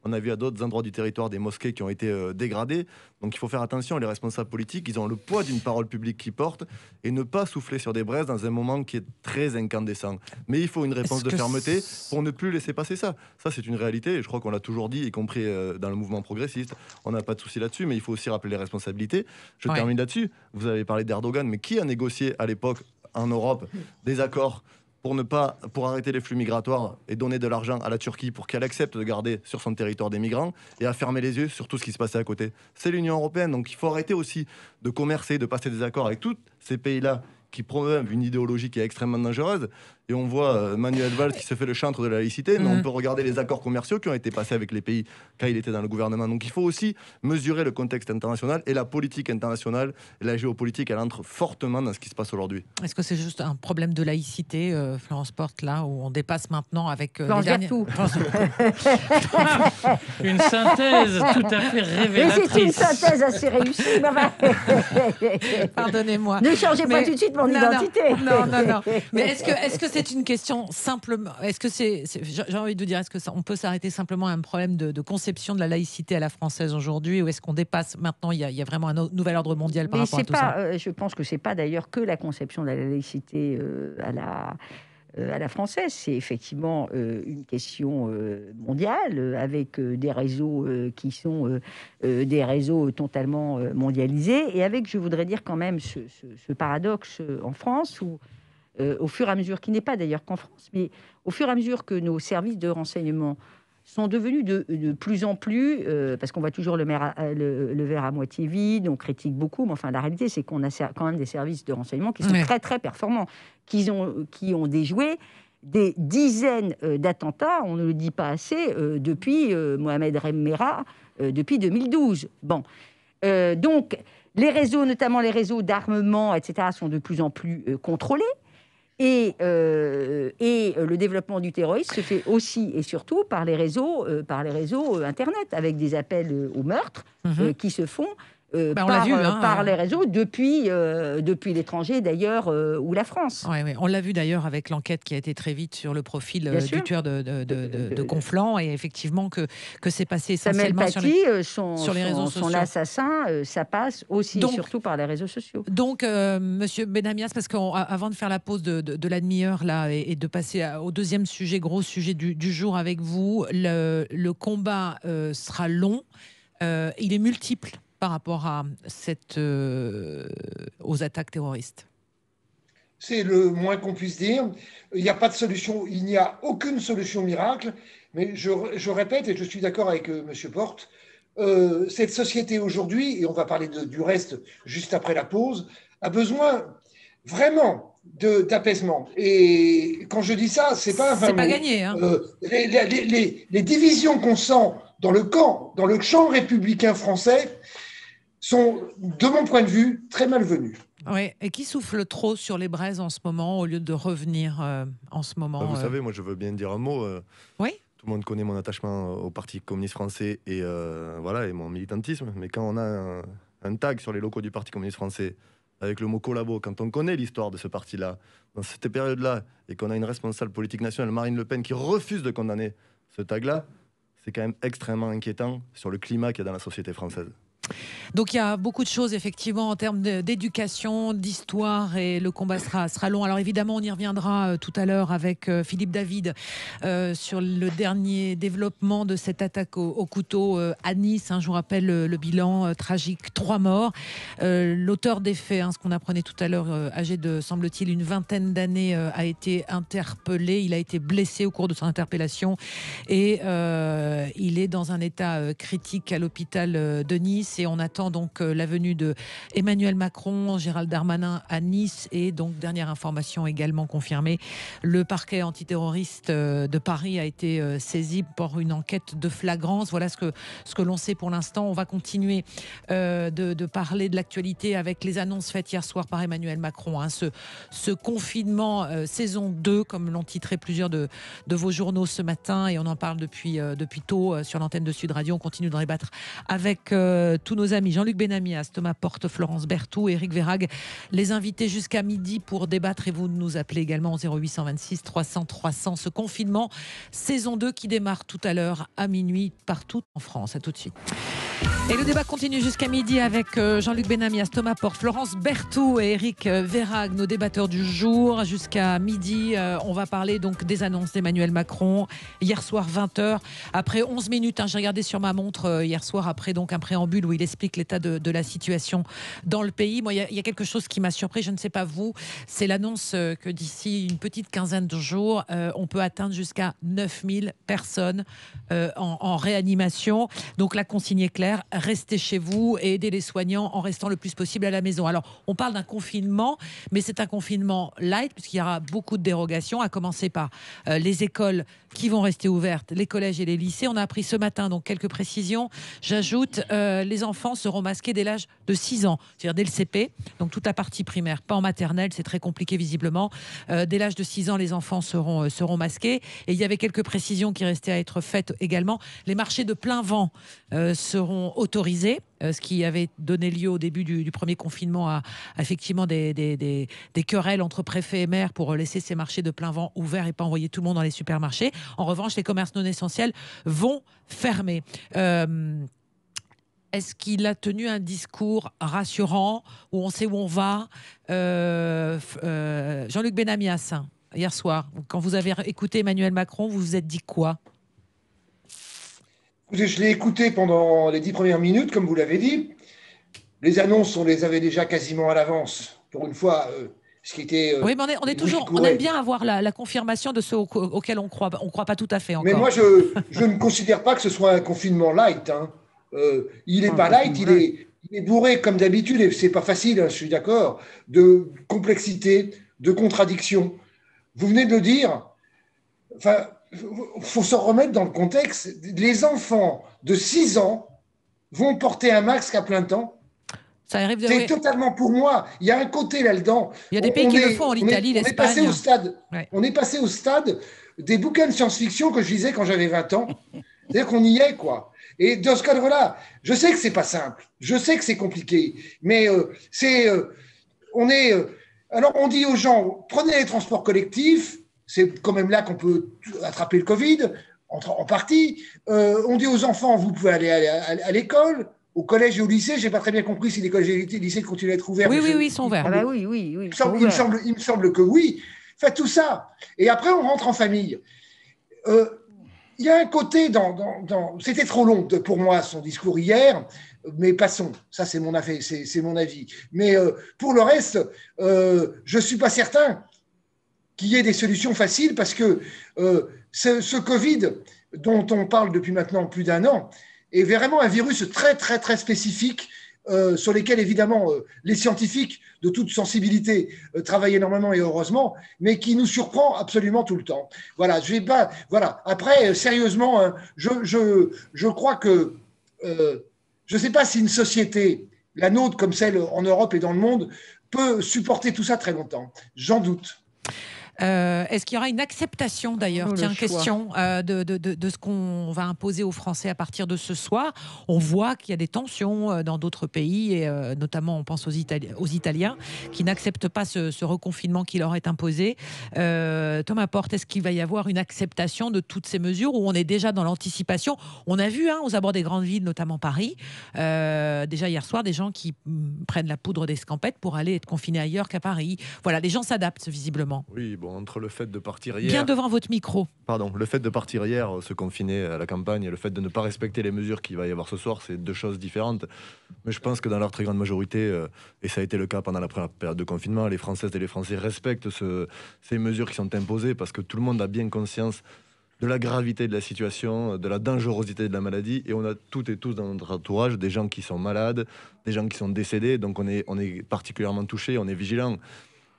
On a vu à d'autres endroits du territoire des mosquées qui ont été dégradées. Donc il faut faire attention. Les responsables politiques, ils ont le poids d'une parole publique qu'ils portent et ne pas souffler sur des braises dans un moment qui est très incandescent. Mais il faut une réponse de fermeté pour ne plus laisser passer ça. Ça, c'est une réalité et je crois qu'on l'a toujours dit, y compris dans le mouvement progressiste. On n'a pas de souci là-dessus, mais il faut aussi rappeler les responsabilités. Je termine là-dessus. Vous avez parlé d'Erdogan, mais qui a négocié à l'époque en Europe des accords pour arrêter les flux migratoires et donner de l'argent à la Turquie pour qu'elle accepte de garder sur son territoire des migrants et à fermer les yeux sur tout ce qui se passait à côté? C'est l'Union européenne. Donc il faut arrêter aussi de commercer, de passer des accords avec tous ces pays-là qui promeuvent une idéologie qui est extrêmement dangereuse. Et on voit Manuel Valls qui se fait le chantre de la laïcité, mais on peut regarder les accords commerciaux qui ont été passés avec les pays quand il était dans le gouvernement. Donc il faut aussi mesurer le contexte international et la politique internationale. Et la géopolitique, elle entre fortement dans ce qui se passe aujourd'hui. Est-ce que c'est juste un problème de laïcité, Florence Porte, là, où on dépasse maintenant avec les derniers... Une synthèse tout à fait révélatrice. C'est une synthèse assez réussie. Pardonnez-moi. Ne changez pas tout de suite mon identité. Non. Mais est-ce que c'est une question simplement... Est-ce que j'ai envie de dire, est-ce que on peut s'arrêter simplement à un problème de conception de la laïcité à la française aujourd'hui, ou est-ce qu'on dépasse maintenant, il y a vraiment un nouvel ordre mondial par rapport à tout ça? Je pense que c'est pas d'ailleurs que la conception de la laïcité à la française, c'est effectivement une question mondiale avec des réseaux qui sont des réseaux totalement mondialisés, et avec, je voudrais dire quand même, ce paradoxe en France où au fur et à mesure, qui n'est pas d'ailleurs qu'en France, mais au fur et à mesure que nos services de renseignement sont devenus de plus en plus, parce qu'on voit toujours le verre à moitié vide, on critique beaucoup, mais enfin la réalité c'est qu'on a quand même des services de renseignement qui sont très très performants, qui ont déjoué des dizaines d'attentats, on ne le dit pas assez, depuis Mohamed Merah, depuis 2012. Bon, donc les réseaux, notamment les réseaux d'armement, etc., sont de plus en plus contrôlés. Et le développement du terrorisme se fait aussi et surtout par les réseaux Internet, avec des appels au meurtre qui se font par les réseaux depuis l'étranger d'ailleurs, ou la France. Oui, on l'a vu d'ailleurs avec l'enquête qui a été très vite sur le profil du tueur de Conflans, et effectivement que c'est passé essentiellement sur les réseaux sociaux. Son assassin, ça passe aussi et surtout par les réseaux sociaux. Donc, Monsieur Benamias, parce qu'avant de faire la pause de la demi-heure là et de passer au deuxième sujet, gros sujet du jour avec vous, le combat sera long, il est multiple par rapport à aux attaques terroristes. C'est le moins qu'on puisse dire. Il n'y a pas de solution, il n'y a aucune solution miracle, mais je répète, et je suis d'accord avec M. Porte, cette société aujourd'hui, et on va parler du reste juste après la pause, a besoin vraiment d'apaisement. Et quand je dis ça, c'est pas un c'est pas gagné. Hein. Les divisions qu'on sent dans le champ républicain français, sont, de mon point de vue, très malvenus. Oui, et qui souffle trop sur les braises en ce moment au lieu de revenir en ce moment. Vous savez, moi je veux bien dire un mot. Oui. Tout le monde connaît mon attachement au Parti communiste français et mon militantisme. Mais quand on a un tag sur les locaux du Parti communiste français avec le mot collabo, quand on connaît l'histoire de ce parti-là, dans cette période-là, et qu'on a une responsable politique nationale, Marine Le Pen, qui refuse de condamner ce tag-là, c'est quand même extrêmement inquiétant sur le climat qu'il y a dans la société française. Donc il y a beaucoup de choses effectivement en termes d'éducation, d'histoire, et le combat sera long. Alors évidemment on y reviendra tout à l'heure avec Philippe David sur le dernier développement de cette attaque au couteau à Nice. Je vous rappelle le bilan tragique, 3 morts. L'auteur des faits, ce qu'on apprenait tout à l'heure, âgé de, semble-t-il, une vingtaine d'années, a été interpellé. Il a été blessé au cours de son interpellation et il est dans un état critique à l'hôpital de Nice. Et on attend donc la venue de Emmanuel Macron, Gérald Darmanin à Nice. Et donc, dernière information également confirmée, le parquet antiterroriste de Paris a été saisi pour une enquête de flagrance. Voilà ce que l'on sait pour l'instant. On va continuer de parler de l'actualité avec les annonces faites hier soir par Emmanuel Macron. Ce confinement saison 2, comme l'ont titré plusieurs de vos journaux ce matin. Et on en parle depuis tôt sur l'antenne de Sud Radio. On continue d'en débattre avec tous nos amis Jean-Luc Benamias, Thomas Porte, Florence Berthoud, Éric Verhaeghe, les invités jusqu'à midi pour débattre, et vous nous appelez également au 0826 300 300. Ce confinement saison 2 qui démarre tout à l'heure à minuit partout en France. À tout de suite. Et le débat continue jusqu'à midi avec Jean-Luc Benamias, Thomas Porte, Florence Berthoud et Éric Verhaeghe, nos débatteurs du jour. Jusqu'à midi, on va parler donc des annonces d'Emmanuel Macron. Hier soir, 20h, après 11 minutes, j'ai regardé sur ma montre hier soir, après donc un préambule où il explique l'état de la situation dans le pays. Moi, il y a quelque chose qui m'a surpris, je ne sais pas vous, c'est l'annonce que d'ici une petite quinzaine de jours, on peut atteindre jusqu'à 9000 personnes en réanimation. Donc la consigne est claire, restez chez vous et aidez les soignants en restant le plus possible à la maison. Alors, on parle d'un confinement, mais c'est un confinement light, puisqu'il y aura beaucoup de dérogations, à commencer par les écoles qui vont rester ouvertes, les collèges et les lycées. On a appris ce matin, donc quelques précisions. J'ajoute, les enfants seront masqués dès l'âge de 6 ans, c'est-à-dire dès le CP, donc toute la partie primaire, pas en maternelle, c'est très compliqué visiblement. Dès l'âge de 6 ans, les enfants seront masqués. Et il y avait quelques précisions qui restaient à être faites également. Les marchés de plein vent seront autorisés, ce qui avait donné lieu au début du premier confinement à effectivement des querelles entre préfets et maires pour laisser ces marchés de plein vent ouverts et pas envoyer tout le monde dans les supermarchés. En revanche, les commerces non essentiels vont fermer. Est-ce qu'il a tenu un discours rassurant, où on sait où on va? Jean-Luc Benamias, hier soir, quand vous avez écouté Emmanuel Macron, vous vous êtes dit quoi? Je l'ai écouté pendant les 10 premières minutes, comme vous l'avez dit. Les annonces, on les avait déjà quasiment à l'avance. Pour une fois, ce qui était... oui, mais on aime bien avoir la confirmation de ceux auxquels on croit. On ne croit pas tout à fait encore. Mais moi, je ne considère pas que ce soit un confinement light. Il n'est pas light, il est bourré comme d'habitude, et c'est pas facile, je suis d'accord, de complexité, de contradiction. Vous venez de le dire, enfin, faut se remettre dans le contexte. Les enfants de 6 ans vont porter un masque à plein temps. C'est totalement, pour moi, il y a un côté là-dedans. Il y a des pays qui le font, l'Italie, l'Espagne. On est passé au stade des bouquins de science-fiction que je lisais quand j'avais 20 ans. C'est-à-dire qu'on y est, quoi. Et dans ce cadre-là, je sais que c'est pas simple, je sais que c'est compliqué, mais alors on dit aux gens, prenez les transports collectifs, c'est quand même là qu'on peut attraper le Covid, en partie. On dit aux enfants, vous pouvez aller à l'école, au collège et au lycée. J'ai pas très bien compris si les collèges et les lycées continuent à être ouverts. Oui, ils sont ouverts. Oui. Il me semble que oui. Faites tout ça. Et après, on rentre en famille. Il y a un côté c'était trop long pour moi, son discours hier, mais passons. Ça, c'est mon avis. Mais pour le reste, je ne suis pas certain qu'il y ait des solutions faciles, parce que ce Covid, dont on parle depuis maintenant plus d'1 an, est vraiment un virus très, très, très spécifique sur lesquels, évidemment, les scientifiques de toute sensibilité travaillent énormément et heureusement, mais qui nous surprend absolument tout le temps. Voilà, je vais pas. Voilà. Après, sérieusement, hein, je crois que je ne sais pas si une société, la nôtre comme celle en Europe et dans le monde, peut supporter tout ça très longtemps. J'en doute. Est-ce qu'il y aura une acceptation d'ailleurs, question, de ce qu'on va imposer aux Français à partir de ce soir? On voit qu'il y a des tensions dans d'autres pays, et notamment on pense aux Italiens qui n'acceptent pas ce reconfinement qui leur est imposé. Thomas Porte, est-ce qu'il va y avoir une acceptation de toutes ces mesures, où on est déjà dans l'anticipation? On a vu aux abords des grandes villes, notamment Paris, déjà hier soir, des gens qui prennent la poudre d'escampette pour aller être confinés ailleurs qu'à Paris. Voilà, les gens s'adaptent visiblement. Oui, bon, entre le fait de partir hier... Bien devant votre micro. Pardon, le fait de partir hier, se confiner à la campagne, et le fait de ne pas respecter les mesures qu'il va y avoir ce soir, c'est deux choses différentes. Mais je pense que dans leur très grande majorité, et ça a été le cas pendant la première période de confinement, les Françaises et les Français respectent ces mesures qui sont imposées, parce que tout le monde a bien conscience de la gravité de la situation, de la dangerosité de la maladie, et on a toutes et tous dans notre entourage des gens qui sont malades, des gens qui sont décédés, donc on est particulièrement touchés, on est vigilants.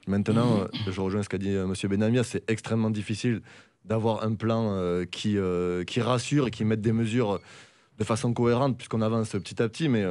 Maintenant, je rejoins ce qu'a dit M. Benamia, c'est extrêmement difficile d'avoir un plan qui rassure et qui mette des mesures de façon cohérente, puisqu'on avance petit à petit, mais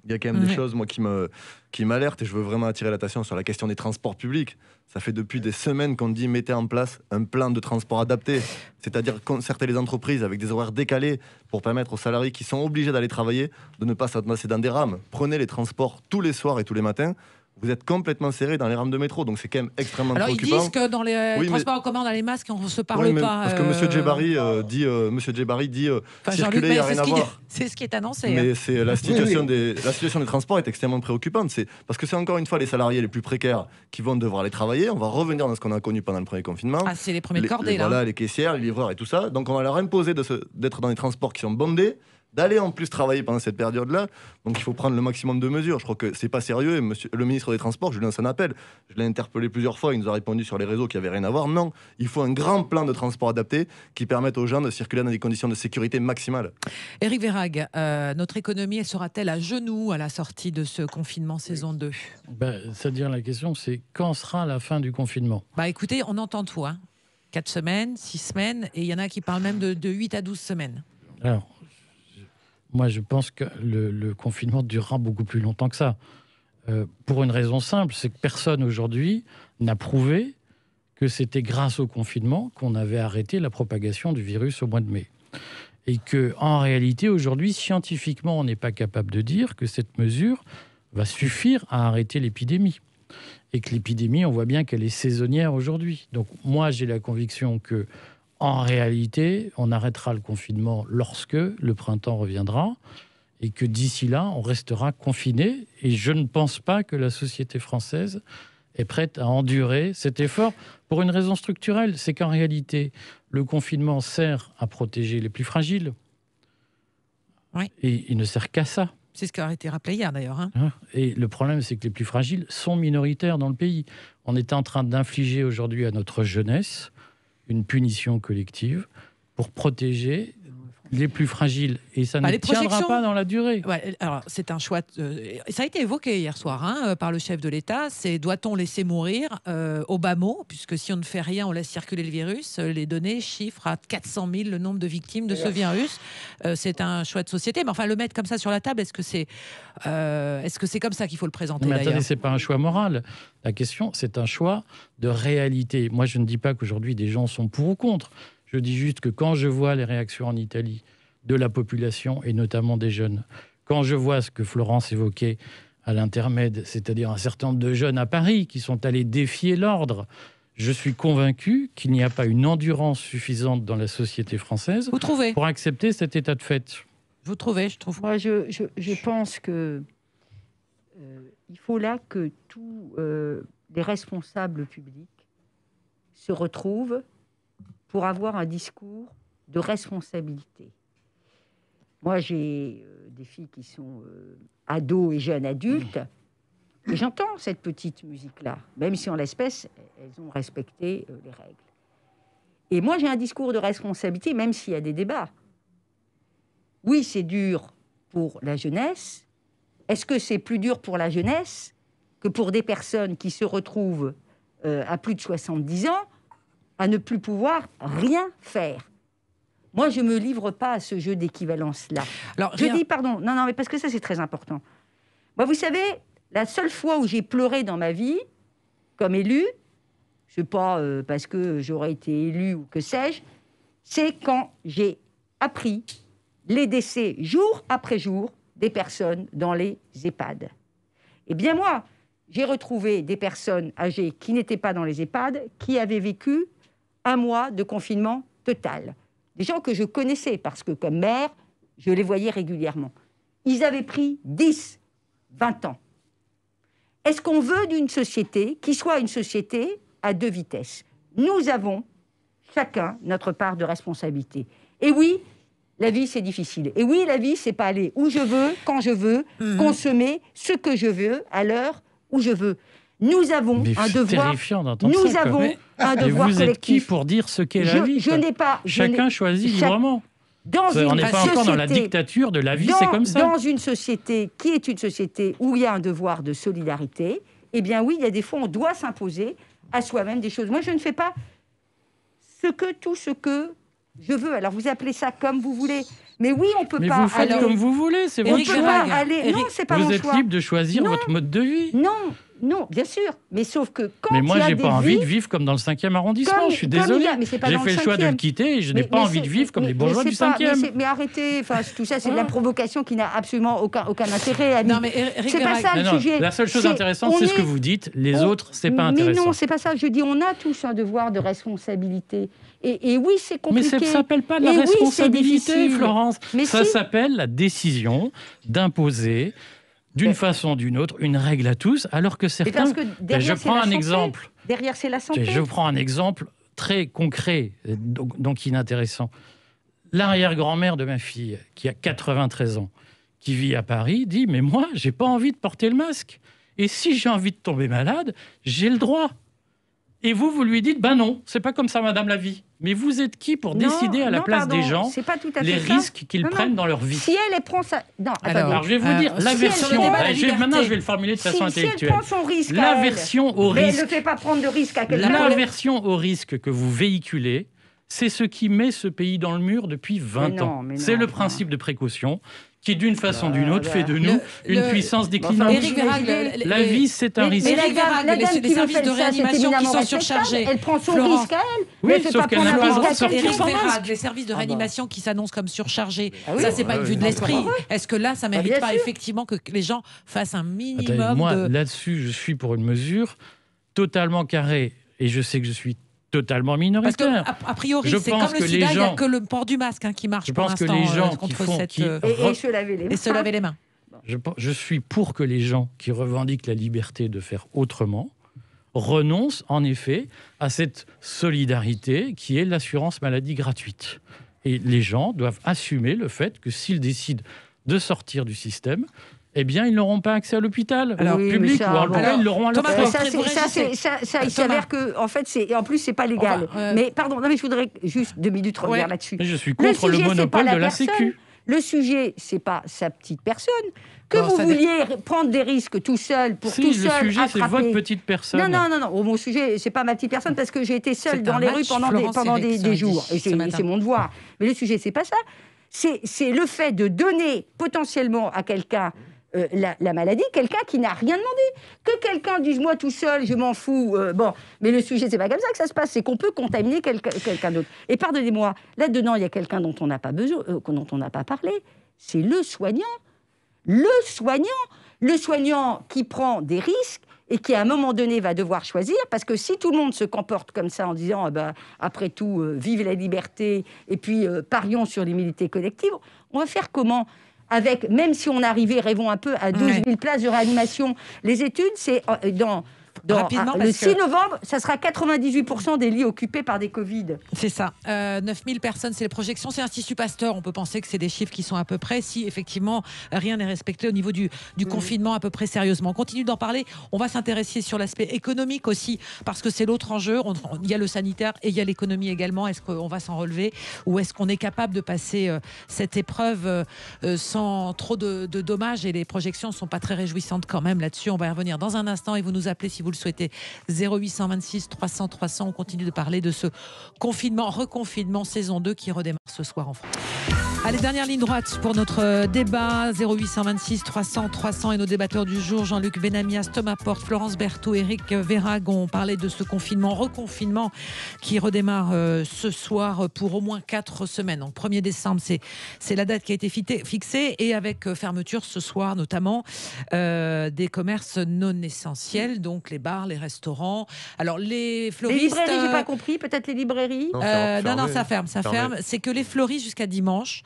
il y a quand même des choses moi, qui m'alertent, et je veux vraiment attirer l'attention sur la question des transports publics. Ça fait depuis des semaines qu'on dit mettez en place un plan de transport adapté, c'est-à-dire concerter les entreprises avec des horaires décalés pour permettre aux salariés qui sont obligés d'aller travailler de ne pas s'amasser dans des rames. Prenez les transports tous les soirs et tous les matins. Vous êtes complètement serré dans les rames de métro, donc c'est quand même extrêmement préoccupant. Alors ils disent que dans les transports en commun, dans les masques, on ne se parle pas. Parce que M. Djebari dit circuler, il n'y a rien à voir. C'est ce qui est annoncé. Mais c'est la situation des transports est extrêmement préoccupante. C'est parce que c'est encore une fois les salariés les plus précaires qui vont devoir aller travailler. On va revenir dans ce qu'on a connu pendant le premier confinement. Ah, c'est les premiers de cordée, là. Voilà, les caissières, les livreurs et tout ça. Donc on va leur imposer d'être dans des transports qui sont bondés, d'aller en plus travailler pendant cette période-là. Donc il faut prendre le maximum de mesures. Je crois que c'est pas sérieux. Et le ministre des Transports, je lui lance un appel. Je l'ai interpellé plusieurs fois. Il nous a répondu sur les réseaux qu'il n'y avait rien à voir. Non, il faut un grand plan de transport adapté qui permette aux gens de circuler dans des conditions de sécurité maximales. Éric Verhaeghe, notre économie sera-t-elle à genoux à la sortie de ce confinement saison 2 ? C'est-à-dire la question, c'est quand sera la fin du confinement ? Écoutez, on entend tout. 4 semaines, 6 semaines, et il y en a qui parlent même de 8 à 12 semaines. Alors, moi, je pense que le confinement durera beaucoup plus longtemps que ça. Pour une raison simple, c'est que personne aujourd'hui n'a prouvé que c'était grâce au confinement qu'on avait arrêté la propagation du virus au mois de mai. Et qu'en réalité, aujourd'hui, scientifiquement, on n'est pas capable de dire que cette mesure va suffire à arrêter l'épidémie. Et que l'épidémie, on voit bien qu'elle est saisonnière aujourd'hui. Donc moi, j'ai la conviction que en réalité, on arrêtera le confinement lorsque le printemps reviendra, et que d'ici là, on restera confiné. Et je ne pense pas que la société française est prête à endurer cet effort pour une raison structurelle. C'est qu'en réalité, le confinement sert à protéger les plus fragiles. Oui. Et il ne sert qu'à ça. C'est ce qui a été rappelé hier, d'ailleurs. Et le problème, c'est que les plus fragiles sont minoritaires dans le pays. On est en train d'infliger aujourd'hui à notre jeunesse une punition collective pour protéger les plus fragiles. Et ça ne tiendra pas dans la durée. Ouais, alors, c'est un choix... ça a été évoqué hier soir par le chef de l'État. C'est doit-on laisser mourir au bas mot, puisque si on ne fait rien, on laisse circuler le virus. Les données chiffrent à 400 000 le nombre de victimes de ce virus. C'est un choix de société. Mais enfin, le mettre comme ça sur la table, est-ce que c'est comme ça qu'il faut le présenter? Mais attendez, c'est pas un choix moral. La question, c'est un choix de réalité. Moi, je ne dis pas qu'aujourd'hui, des gens sont pour ou contre. Je dis juste que quand je vois les réactions en Italie de la population, et notamment des jeunes, quand je vois ce que Florence évoquait à l'intermède, c'est-à-dire un certain nombre de jeunes à Paris qui sont allés défier l'ordre, je suis convaincu qu'il n'y a pas une endurance suffisante dans la société française pour accepter cet état de fait. Vous trouvez, je trouve. Moi, je pense que il faut là que tous les responsables publics se retrouvent pour avoir un discours de responsabilité. Moi, j'ai des filles qui sont ados et jeunes adultes, et j'entends cette petite musique-là, même si en l'espèce, elles ont respecté les règles. Et moi, j'ai un discours de responsabilité, même s'il y a des débats. Oui, c'est dur pour la jeunesse, est-ce que c'est plus dur pour la jeunesse que pour des personnes qui se retrouvent à plus de 70 ans à ne plus pouvoir rien faire? Moi, je ne me livre pas à ce jeu d'équivalence-là. Je dis, pardon, non, mais parce que ça, c'est très important. Moi, vous savez, la seule fois où j'ai pleuré dans ma vie, comme élu, je ne sais pas parce que j'aurais été élu ou que sais-je, c'est quand j'ai appris les décès jour après jour des personnes dans les EHPAD. Eh bien moi, j'ai retrouvé des personnes âgées qui n'étaient pas dans les EHPAD, qui avaient vécu un mois de confinement total. Des gens que je connaissais parce que comme maire, je les voyais régulièrement. Ils avaient pris 10, 20 ans. Est-ce qu'on veut d'une société qui soit une société à deux vitesses? Nous avons chacun notre part de responsabilité. Et oui, la vie, c'est difficile. Et oui, la vie, c'est pas aller où je veux, quand je veux, consommer ce que je veux, à l'heure où je veux. Nous avons un devoir. Terrifiant d'entendre nous ça, avons un devoir vous êtes collectif. qui pour dire ce qu'est la vie? Je n'ai pas. Chacun choisit librement. On n'est pas encore dans la dictature de la vie, c'est comme ça. Dans une société qui est une société où il y a un devoir de solidarité, eh bien oui, il y a des fois, on doit s'imposer à soi-même des choses. Moi, je ne fais pas tout ce que je veux. Alors, vous appelez ça comme vous voulez. Mais oui, on peut mais pas. Vous faites aller... comme vous voulez, c'est votre choix. Non, c'est pas mon choix. Vous êtes libre de choisir votre mode de vie. Non, bien sûr. Mais sauf que quand mais moi, il y a j'ai des pas envie vies, de vivre comme dans le 5e arrondissement. Je suis désolé. J'ai fait le choix de le quitter et je n'ai pas envie de vivre comme les bourgeois du 5e. Mais arrêtez. Enfin, tout ça, c'est de la provocation qui n'a absolument aucun intérêt. Ami. Non, mais c'est pas ça le sujet. La seule chose intéressante, c'est ce que vous dites. Les autres, c'est pas intéressant. Mais non, c'est pas ça. Je dis, on a tous un devoir de responsabilité. Et oui, c'est compliqué. Mais ça ne s'appelle pas de la responsabilité, Florence. Ça s'appelle la décision d'imposer d'une façon ou d'une autre une règle à tous, alors que certains... Parce que derrière, je prends un exemple. Derrière, c'est la santé. Je prends un exemple très concret, donc inintéressant. L'arrière-grand-mère de ma fille, qui a 93 ans, qui vit à Paris, dit « Mais moi, j'ai pas envie de porter le masque. Et si j'ai envie de tomber malade, j'ai le droit. » Et vous lui dites, ben non, c'est pas comme ça, madame la vie. Mais vous êtes qui pour décider à la place des gens les risques qu'ils prennent dans leur vie? Si elle prend ça... Non, alors, je vais vous dire, l'aversion... Maintenant, je vais le formuler de façon intellectuelle. Si elle prend son risque l'aversion au risque... Mais elle ne fait pas prendre de risque à quelqu'un. L'aversion au risque que vous véhiculez, c'est ce qui met ce pays dans le mur depuis 20 ans. C'est le principe de précaution qui, d'une façon ou d'une autre, fait de nous une puissance déclinante. La vie, c'est un risque. Mais les services de réanimation qui sont surchargés. Elle prend son risque à elle. Oui, sauf qu'elle n'a pas le droit de sortir son masque. Les services de réanimation qui s'annoncent comme surchargés, ça, c'est pas une vue de l'esprit. Est-ce que là, ça mérite pas effectivement que les gens fassent un minimum de... Moi, là-dessus, je suis pour une mesure totalement carrée. Et je sais que je suis totalement minoritaire. Parce que, a priori, c'est comme le sida, il n'y a que le port du masque qui marche pour l'instant. Je pense que les gens contre et se laver les mains. Et se laver les mains. Je suis pour que les gens qui revendiquent la liberté de faire autrement renoncent, en effet, à cette solidarité qui est l'assurance maladie gratuite. Et les gens doivent assumer le fait que s'ils décident de sortir du système, eh bien, ils n'auront pas accès à l'hôpital public, ou en tout cas, ils l'auront à leur ça, il s'avère que, en fait, en plus, c'est pas légal. Mais pardon, non, mais je voudrais juste 2 minutes revenir là-dessus. Je suis contre le monopole de la Sécu. Le sujet, c'est pas sa petite personne. Que vous vouliez prendre des risques tout seul, pour tout seul le sujet, c'est votre petite personne. Non. Mon sujet, c'est pas ma petite personne, parce que j'ai été seule dans les rues pendant des jours. Et c'est mon devoir. Mais le sujet, c'est pas ça. C'est le fait de donner potentiellement à quelqu'un la maladie, quelqu'un qui n'a rien demandé. Que quelqu'un dise, moi tout seul, je m'en fous. Mais le sujet, c'est pas comme ça que ça se passe. C'est qu'on peut contaminer quelqu'un d'autre. Et pardonnez-moi, là-dedans, il y a quelqu'un dont on n'a pas besoin, dont on n'a pas parlé. C'est le soignant. Le soignant qui prend des risques et qui, à un moment donné, va devoir choisir, parce que si tout le monde se comporte comme ça en disant après tout, vive la liberté, et puis parions sur l'immunité collective, on va faire comment ? Même si on arrivait, rêvons un peu, à 12 000 places de réanimation. Les études, c'est dans Rapidement, le parce 6 que- novembre, ça sera 98% des lits occupés par des Covid. C'est ça. 9000 personnes, c'est les projections. C'est l'Institut Pasteur. On peut penser que c'est des chiffres qui sont à peu près, si effectivement rien n'est respecté au niveau du confinement à peu près sérieusement. On continue d'en parler. On va s'intéresser sur l'aspect économique aussi, parce que c'est l'autre enjeu. Il y a le sanitaire et il y a l'économie également. Est-ce qu'on va s'en relever ou est-ce qu'on est capable de passer cette épreuve sans trop de dommages? Et les projections ne sont pas très réjouissantes quand même là-dessus. On va y revenir dans un instant et vous nous appelez si vous le souhaitez. 0826 300 300. On continue de parler de ce confinement, reconfinement saison 2 qui redémarre ce soir en France. Allez, dernière ligne droite pour notre débat. 0826 300 300 et nos débatteurs du jour, Jean-Luc Benamias, Thomas Porte, Florence Berthoud, Éric Verhaeghe ont parlé de ce confinement, reconfinement qui redémarre ce soir pour au moins 4 semaines. Donc 1er décembre, c'est la date qui a été fixée et avec fermeture ce soir notamment des commerces non essentiels, donc les bars, les restaurants. Alors les fleuristes... Les librairies, j'ai pas compris, peut-être les librairies. Non, ça ferme. C'est que les fleuristes jusqu'à dimanche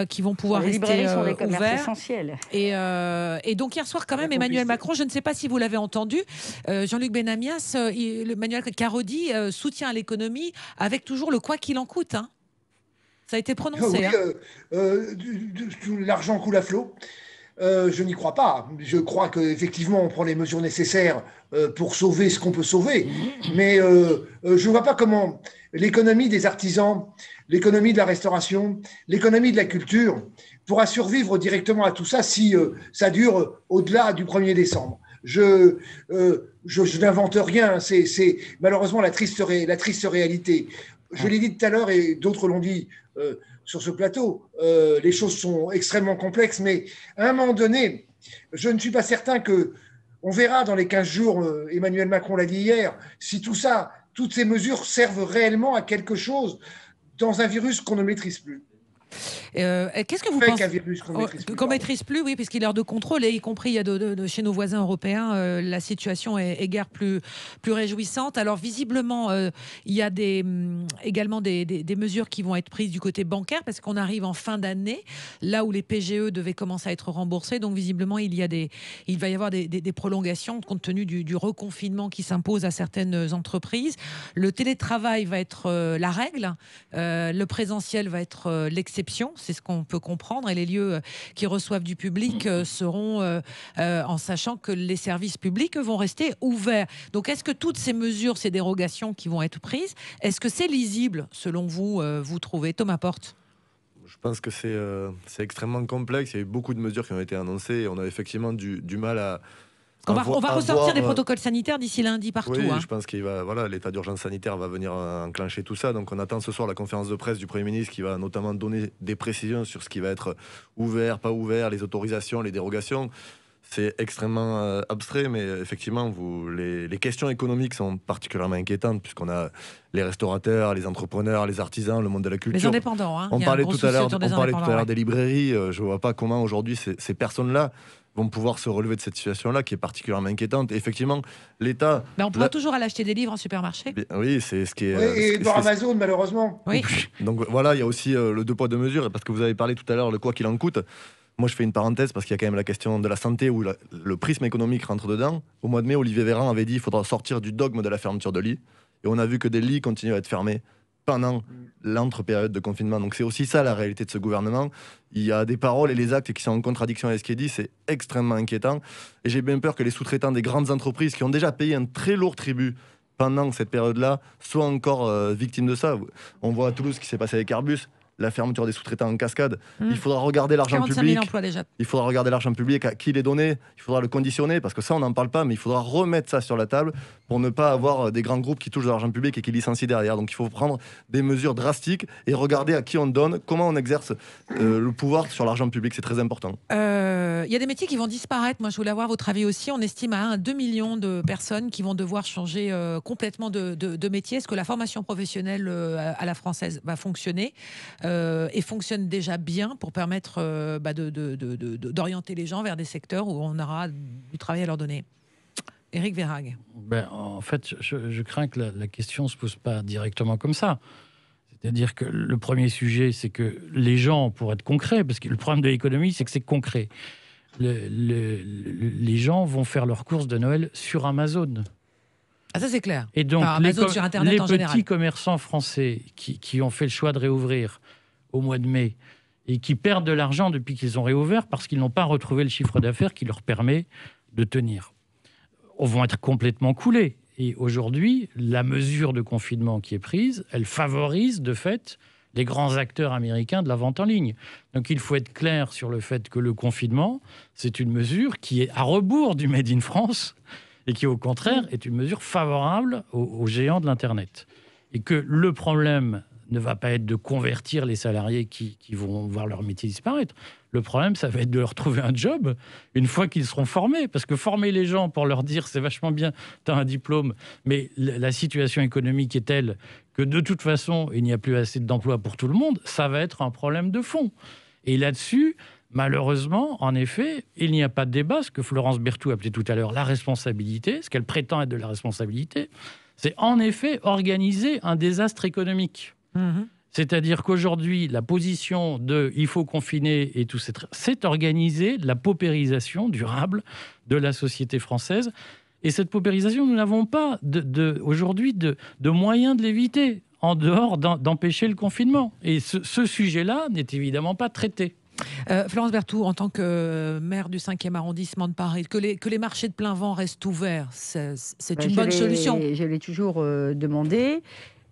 qui vont pouvoir les rester librairies sont des commerces ouverts. essentiels. Et donc hier soir quand même, Emmanuel Macron, je ne sais pas si vous l'avez entendu, Jean-Luc Benamias, Emmanuel Carodi soutient à l'économie avec toujours le quoi qu'il en coûte. Hein. Ça a été prononcé. L'argent coule à flot. Je n'y crois pas. Je crois qu'effectivement, on prend les mesures nécessaires pour sauver ce qu'on peut sauver. Mais je ne vois pas comment l'économie des artisans, l'économie de la restauration, l'économie de la culture pourra survivre directement à tout ça si ça dure au-delà du 1er décembre. Je n'invente rien. C'est malheureusement la triste réalité. Je l'ai dit tout à l'heure et d'autres l'ont dit sur ce plateau, les choses sont extrêmement complexes, mais à un moment donné, je ne suis pas certain on verra dans les 15 jours, Emmanuel Macron l'a dit hier, si toutes ces mesures servent réellement à quelque chose dans un virus qu'on ne maîtrise plus. Qu'est-ce que vous pensez qu'on maîtrise plus, oui, puisqu'il est hors de contrôle, et y compris il y a chez nos voisins européens, la situation est guère plus réjouissante. Alors visiblement, il y a également des mesures qui vont être prises du côté bancaire, parce qu'on arrive en fin d'année, là où les PGE devaient commencer à être remboursés. Donc visiblement, il va y avoir des prolongations compte tenu du reconfinement qui s'impose à certaines entreprises. Le télétravail va être la règle, le présentiel va être l'exception. C'est ce qu'on peut comprendre, et les lieux qui reçoivent du public seront en sachant que les services publics vont rester ouverts. Donc est-ce que toutes ces mesures, ces dérogations qui vont être prises, est-ce que c'est lisible selon vous, vous trouvez? Thomas Porte. Je pense que c'est extrêmement complexe. Il y a eu beaucoup de mesures qui ont été annoncées et on a effectivement du mal à... On va ressortir des protocoles sanitaires d'ici lundi partout. Oui, hein. Je pense qu'il l'état d'urgence sanitaire va venir enclencher tout ça. Donc on attend ce soir la conférence de presse du Premier ministre qui va notamment donner des précisions sur ce qui va être ouvert, pas ouvert, les autorisations, les dérogations. C'est extrêmement abstrait, mais effectivement, les questions économiques sont particulièrement inquiétantes puisqu'on a les restaurateurs, les entrepreneurs, les artisans, le monde de la culture. Les indépendants. Hein. On parlait tout à l'heure des librairies. Je ne vois pas comment aujourd'hui ces personnes-là vont pouvoir se relever de cette situation-là qui est particulièrement inquiétante. Et effectivement, l'État... Mais on pourra toujours aller acheter des livres en supermarché. Oui, c'est ce qui est... Oui, et dans Amazon, malheureusement. Oui. Donc voilà, il y a aussi le 2 poids 2 mesures, parce que vous avez parlé tout à l'heure, le quoi qu'il en coûte. Moi, je fais une parenthèse, parce qu'il y a quand même la question de la santé, où le prisme économique rentre dedans. Au mois de mai, Olivier Véran avait dit qu'il faudra sortir du dogme de la fermeture de lits. Et on a vu que des lits continuent à être fermés pendant l'entre-période de confinement. Donc c'est aussi ça la réalité de ce gouvernement. Il y a des paroles et les actes qui sont en contradiction avec ce qui est dit, c'est extrêmement inquiétant. Et j'ai bien peur que les sous-traitants des grandes entreprises qui ont déjà payé un très lourd tribut pendant cette période-là soient encore victimes de ça. On voit à Toulouse ce qui s'est passé avec Airbus, la fermeture des sous-traitants en cascade. Il faudra regarder l'argent public. 45 000 emplois déjà. Il faudra regarder l'argent public, à qui il est donné. Il faudra le conditionner, parce que ça, on n'en parle pas, mais il faudra remettre ça sur la table pour ne pas avoir des grands groupes qui touchent de l'argent public et qui licencient derrière. Donc il faut prendre des mesures drastiques et regarder à qui on donne, comment on exerce le pouvoir sur l'argent public. C'est très important. Il y a des métiers qui vont disparaître. Moi, je voulais avoir votre avis aussi. On estime à 1 à 2 millions de personnes qui vont devoir changer complètement de métier. Est-ce que la formation professionnelle à la française va fonctionner et fonctionne déjà bien pour permettre d'orienter les gens vers des secteurs où on aura du travail à leur donner? Éric Verhaeghe. En fait, je crains que la question ne se pose pas directement comme ça. C'est-à-dire que le premier sujet, c'est que les gens, pour être concrets, parce que le problème de l'économie, c'est que c'est concret. Les gens vont faire leurs courses de Noël sur Amazon. Ah, ça c'est clair. Et donc, enfin, Amazon sur Internet les en général. petits commerçants français qui ont fait le choix de réouvrir au mois de mai et qui perdent de l'argent depuis qu'ils ont réouvert parce qu'ils n'ont pas retrouvé le chiffre d'affaires qui leur permet de tenir, vont être complètement coulés. Et aujourd'hui, la mesure de confinement qui est prise, elle favorise de fait les grands acteurs américains de la vente en ligne. Donc il faut être clair sur le fait que le confinement, c'est une mesure qui est à rebours du Made in France et qui, au contraire, est une mesure favorable aux géants de l'Internet. Et que le problème ne va pas être de convertir les salariés qui vont voir leur métier disparaître. Le problème, ça va être de leur trouver un job une fois qu'ils seront formés. Parce que former les gens pour leur dire « c'est vachement bien, tu as un diplôme, mais la situation économique est telle que de toute façon, il n'y a plus assez d'emplois pour tout le monde », ça va être un problème de fond. Et là-dessus, malheureusement, en effet, il n'y a pas de débat. Ce que Florence Berthoud appelait tout à l'heure la responsabilité, ce qu'elle prétend être de la responsabilité, c'est en effet organiser un désastre économique. C'est-à-dire qu'aujourd'hui, la position de « il faut confiner » et tout, c'est organiser la paupérisation durable de la société française. Et cette paupérisation, nous n'avons pas aujourd'hui de moyens de l'éviter, en dehors d'empêcher le confinement. Et ce sujet-là n'est évidemment pas traité. Florence Berthoud, en tant que maire du 5e arrondissement de Paris, que les marchés de plein vent restent ouverts, c'est une bonne solution. Je l'ai toujours demandé.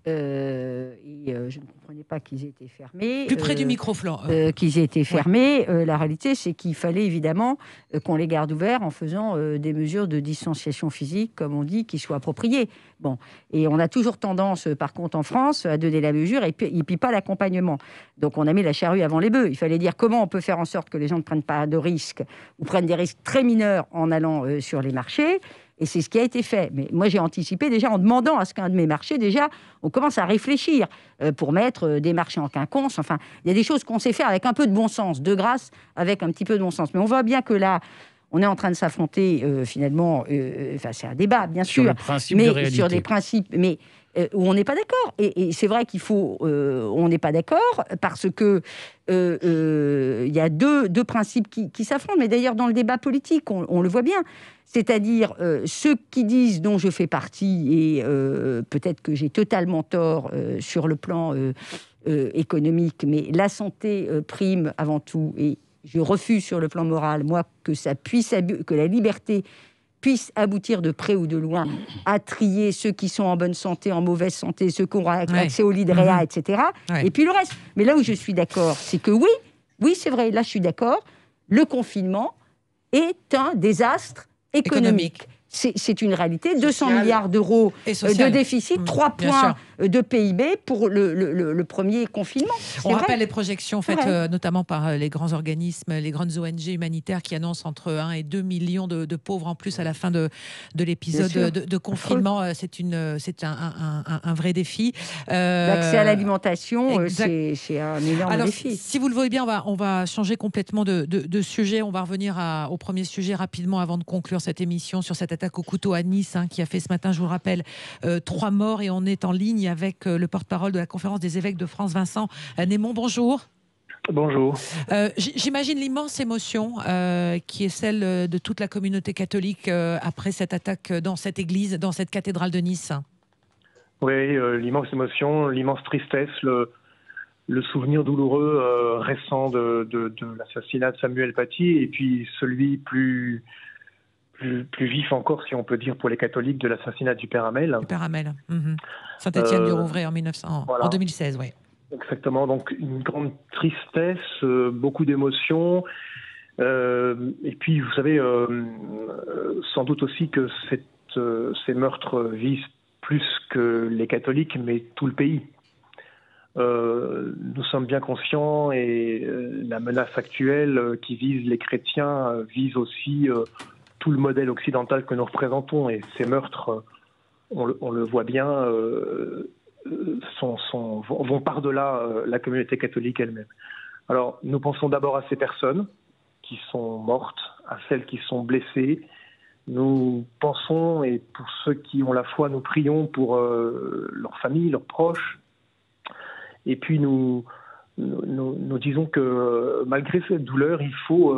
Je ne comprenais pas qu'ils aient été fermés. Plus près du micro, Florence. Qu'ils aient été fermés. Ouais. La réalité, c'est qu'il fallait évidemment qu'on les garde ouverts en faisant des mesures de distanciation physique, comme on dit, qui soient appropriées. Bon. Et on a toujours tendance, par contre, en France, à donner la mesure et puis pas l'accompagnement. Donc, on a mis la charrue avant les bœufs. Il fallait dire comment on peut faire en sorte que les gens ne prennent pas de risques ou prennent des risques très mineurs en allant sur les marchés. Et c'est ce qui a été fait. Mais moi, j'ai anticipé déjà en demandant à ce qu'un de mes marchés, déjà, on commence à réfléchir pour mettre des marchés en quinconce. Enfin, il y a des choses qu'on sait faire avec un peu de bon sens, de grâce, avec un petit peu de bon sens. Mais on voit bien que là, on est en train de s'affronter finalement. Enfin, c'est un débat, bien sûr, le principe mais de réalité. Sur des principes, mais où on n'est pas d'accord. Et c'est vrai qu'il faut, on n'est pas d'accord parce que il y a deux principes qui s'affrontent. Mais d'ailleurs, dans le débat politique, on le voit bien. C'est-à-dire ceux qui disent, dont je fais partie, et peut-être que j'ai totalement tort sur le plan économique, mais la santé prime avant tout, et je refuse sur le plan moral, moi, que la liberté puisse aboutir de près ou de loin à trier ceux qui sont en bonne santé, en mauvaise santé, ceux qui ont accès au lit de réa, etc. Et puis le reste. Mais là où je suis d'accord, c'est que oui, c'est vrai, là je suis d'accord, le confinement est un désastre économique. C'est une réalité. 200 milliards d'euros de déficit, 3 points de PIB pour le premier confinement. On rappelle les projections faites notamment par les grands organismes, les grandes ONG humanitaires qui annoncent entre 1 et 2 millions de pauvres en plus à la fin de l'épisode de confinement. C'est un vrai défi. L'accès à l'alimentation, c'est un énorme défi. Si vous le voyez bien, on va changer complètement de sujet. On va revenir au premier sujet rapidement avant de conclure cette émission sur cette attaque au couteau à Nice, qui a fait ce matin, je vous le rappelle, 3 morts, et on est en ligne avec le porte-parole de la conférence des évêques de France, Vincent Némon. Bonjour. Bonjour. J'imagine l'immense émotion qui est celle de toute la communauté catholique après cette attaque dans cette église, dans cette cathédrale de Nice. Oui, l'immense émotion, l'immense tristesse, le souvenir douloureux récent de l'assassinat de Samuel Paty, et puis celui plus vif encore, si on peut dire, pour les catholiques, de l'assassinat du Père Hamel. Du Père Hamel. Saint-Étienne-du-Rouvray en 2016, oui. Exactement, donc une grande tristesse, beaucoup d'émotions. Et puis, vous savez, sans doute aussi que ces meurtres visent plus que les catholiques, mais tout le pays. Nous sommes bien conscients, et la menace actuelle qui vise les chrétiens vise aussi tout le modèle occidental que nous représentons, et ces meurtres, on le voit bien, vont par-delà la communauté catholique elle-même. Alors, nous pensons d'abord à ces personnes qui sont mortes, à celles qui sont blessées. Nous pensons, et pour ceux qui ont la foi, nous prions pour leurs familles, leurs proches. Et puis nous disons que malgré cette douleur, il faut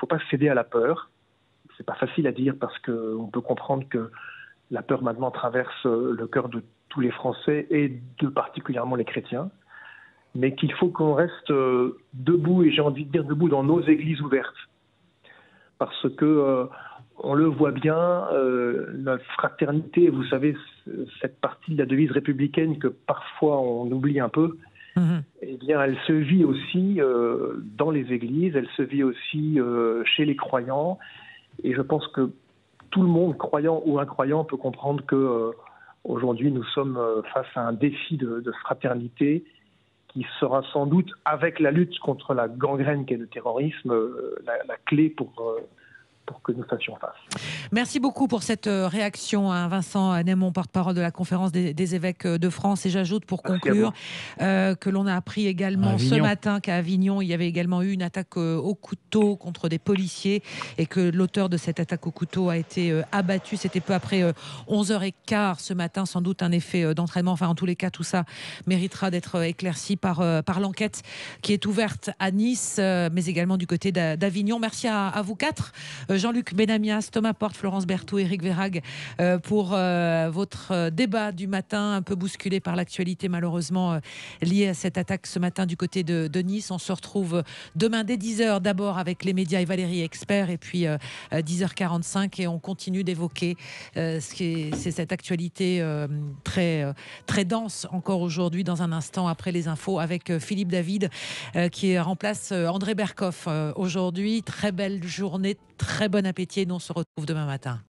pas céder à la peur. C'est pas facile à dire parce qu'on peut comprendre que La peur maintenant traverse le cœur de tous les Français et de particulièrement les chrétiens, mais qu'il faut qu'on reste debout, et j'ai envie de dire debout dans nos églises ouvertes. Parce que on le voit bien, la fraternité, vous savez, cette partie de la devise républicaine que parfois on oublie un peu, eh bien, elle se vit aussi dans les églises, elle se vit aussi chez les croyants, et je pense que tout le monde, croyant ou incroyant, peut comprendre que aujourd'hui nous sommes face à un défi de fraternité qui sera sans doute, avec la lutte contre la gangrène qu'est le terrorisme, la clé pour que nous fassions face. Merci beaucoup pour cette réaction, hein, Vincent Némon, porte-parole de la conférence des évêques de France. Et j'ajoute pour conclure que l'on a appris également ce matin qu'à Avignon, il y avait également eu une attaque au couteau contre des policiers et que l'auteur de cette attaque au couteau a été abattu. C'était peu après 11h15 ce matin, sans doute un effet d'entraînement. Enfin, en tous les cas, tout ça méritera d'être éclairci par l'enquête qui est ouverte à Nice, mais également du côté d'Avignon. Merci à vous quatre. Jean-Luc Benamias, Thomas Porte, Florence Berthoud, Éric Verhaeghe pour votre débat du matin, un peu bousculé par l'actualité malheureusement liée à cette attaque ce matin du côté de Nice. On se retrouve demain dès 10h d'abord avec les médias et Valérie Expert, et puis 10h45 et on continue d'évoquer c'est cette actualité très dense encore aujourd'hui, dans un instant après les infos avec Philippe David qui remplace André Berkoff aujourd'hui. Très belle journée, très bon appétit et nous on se retrouve demain matin.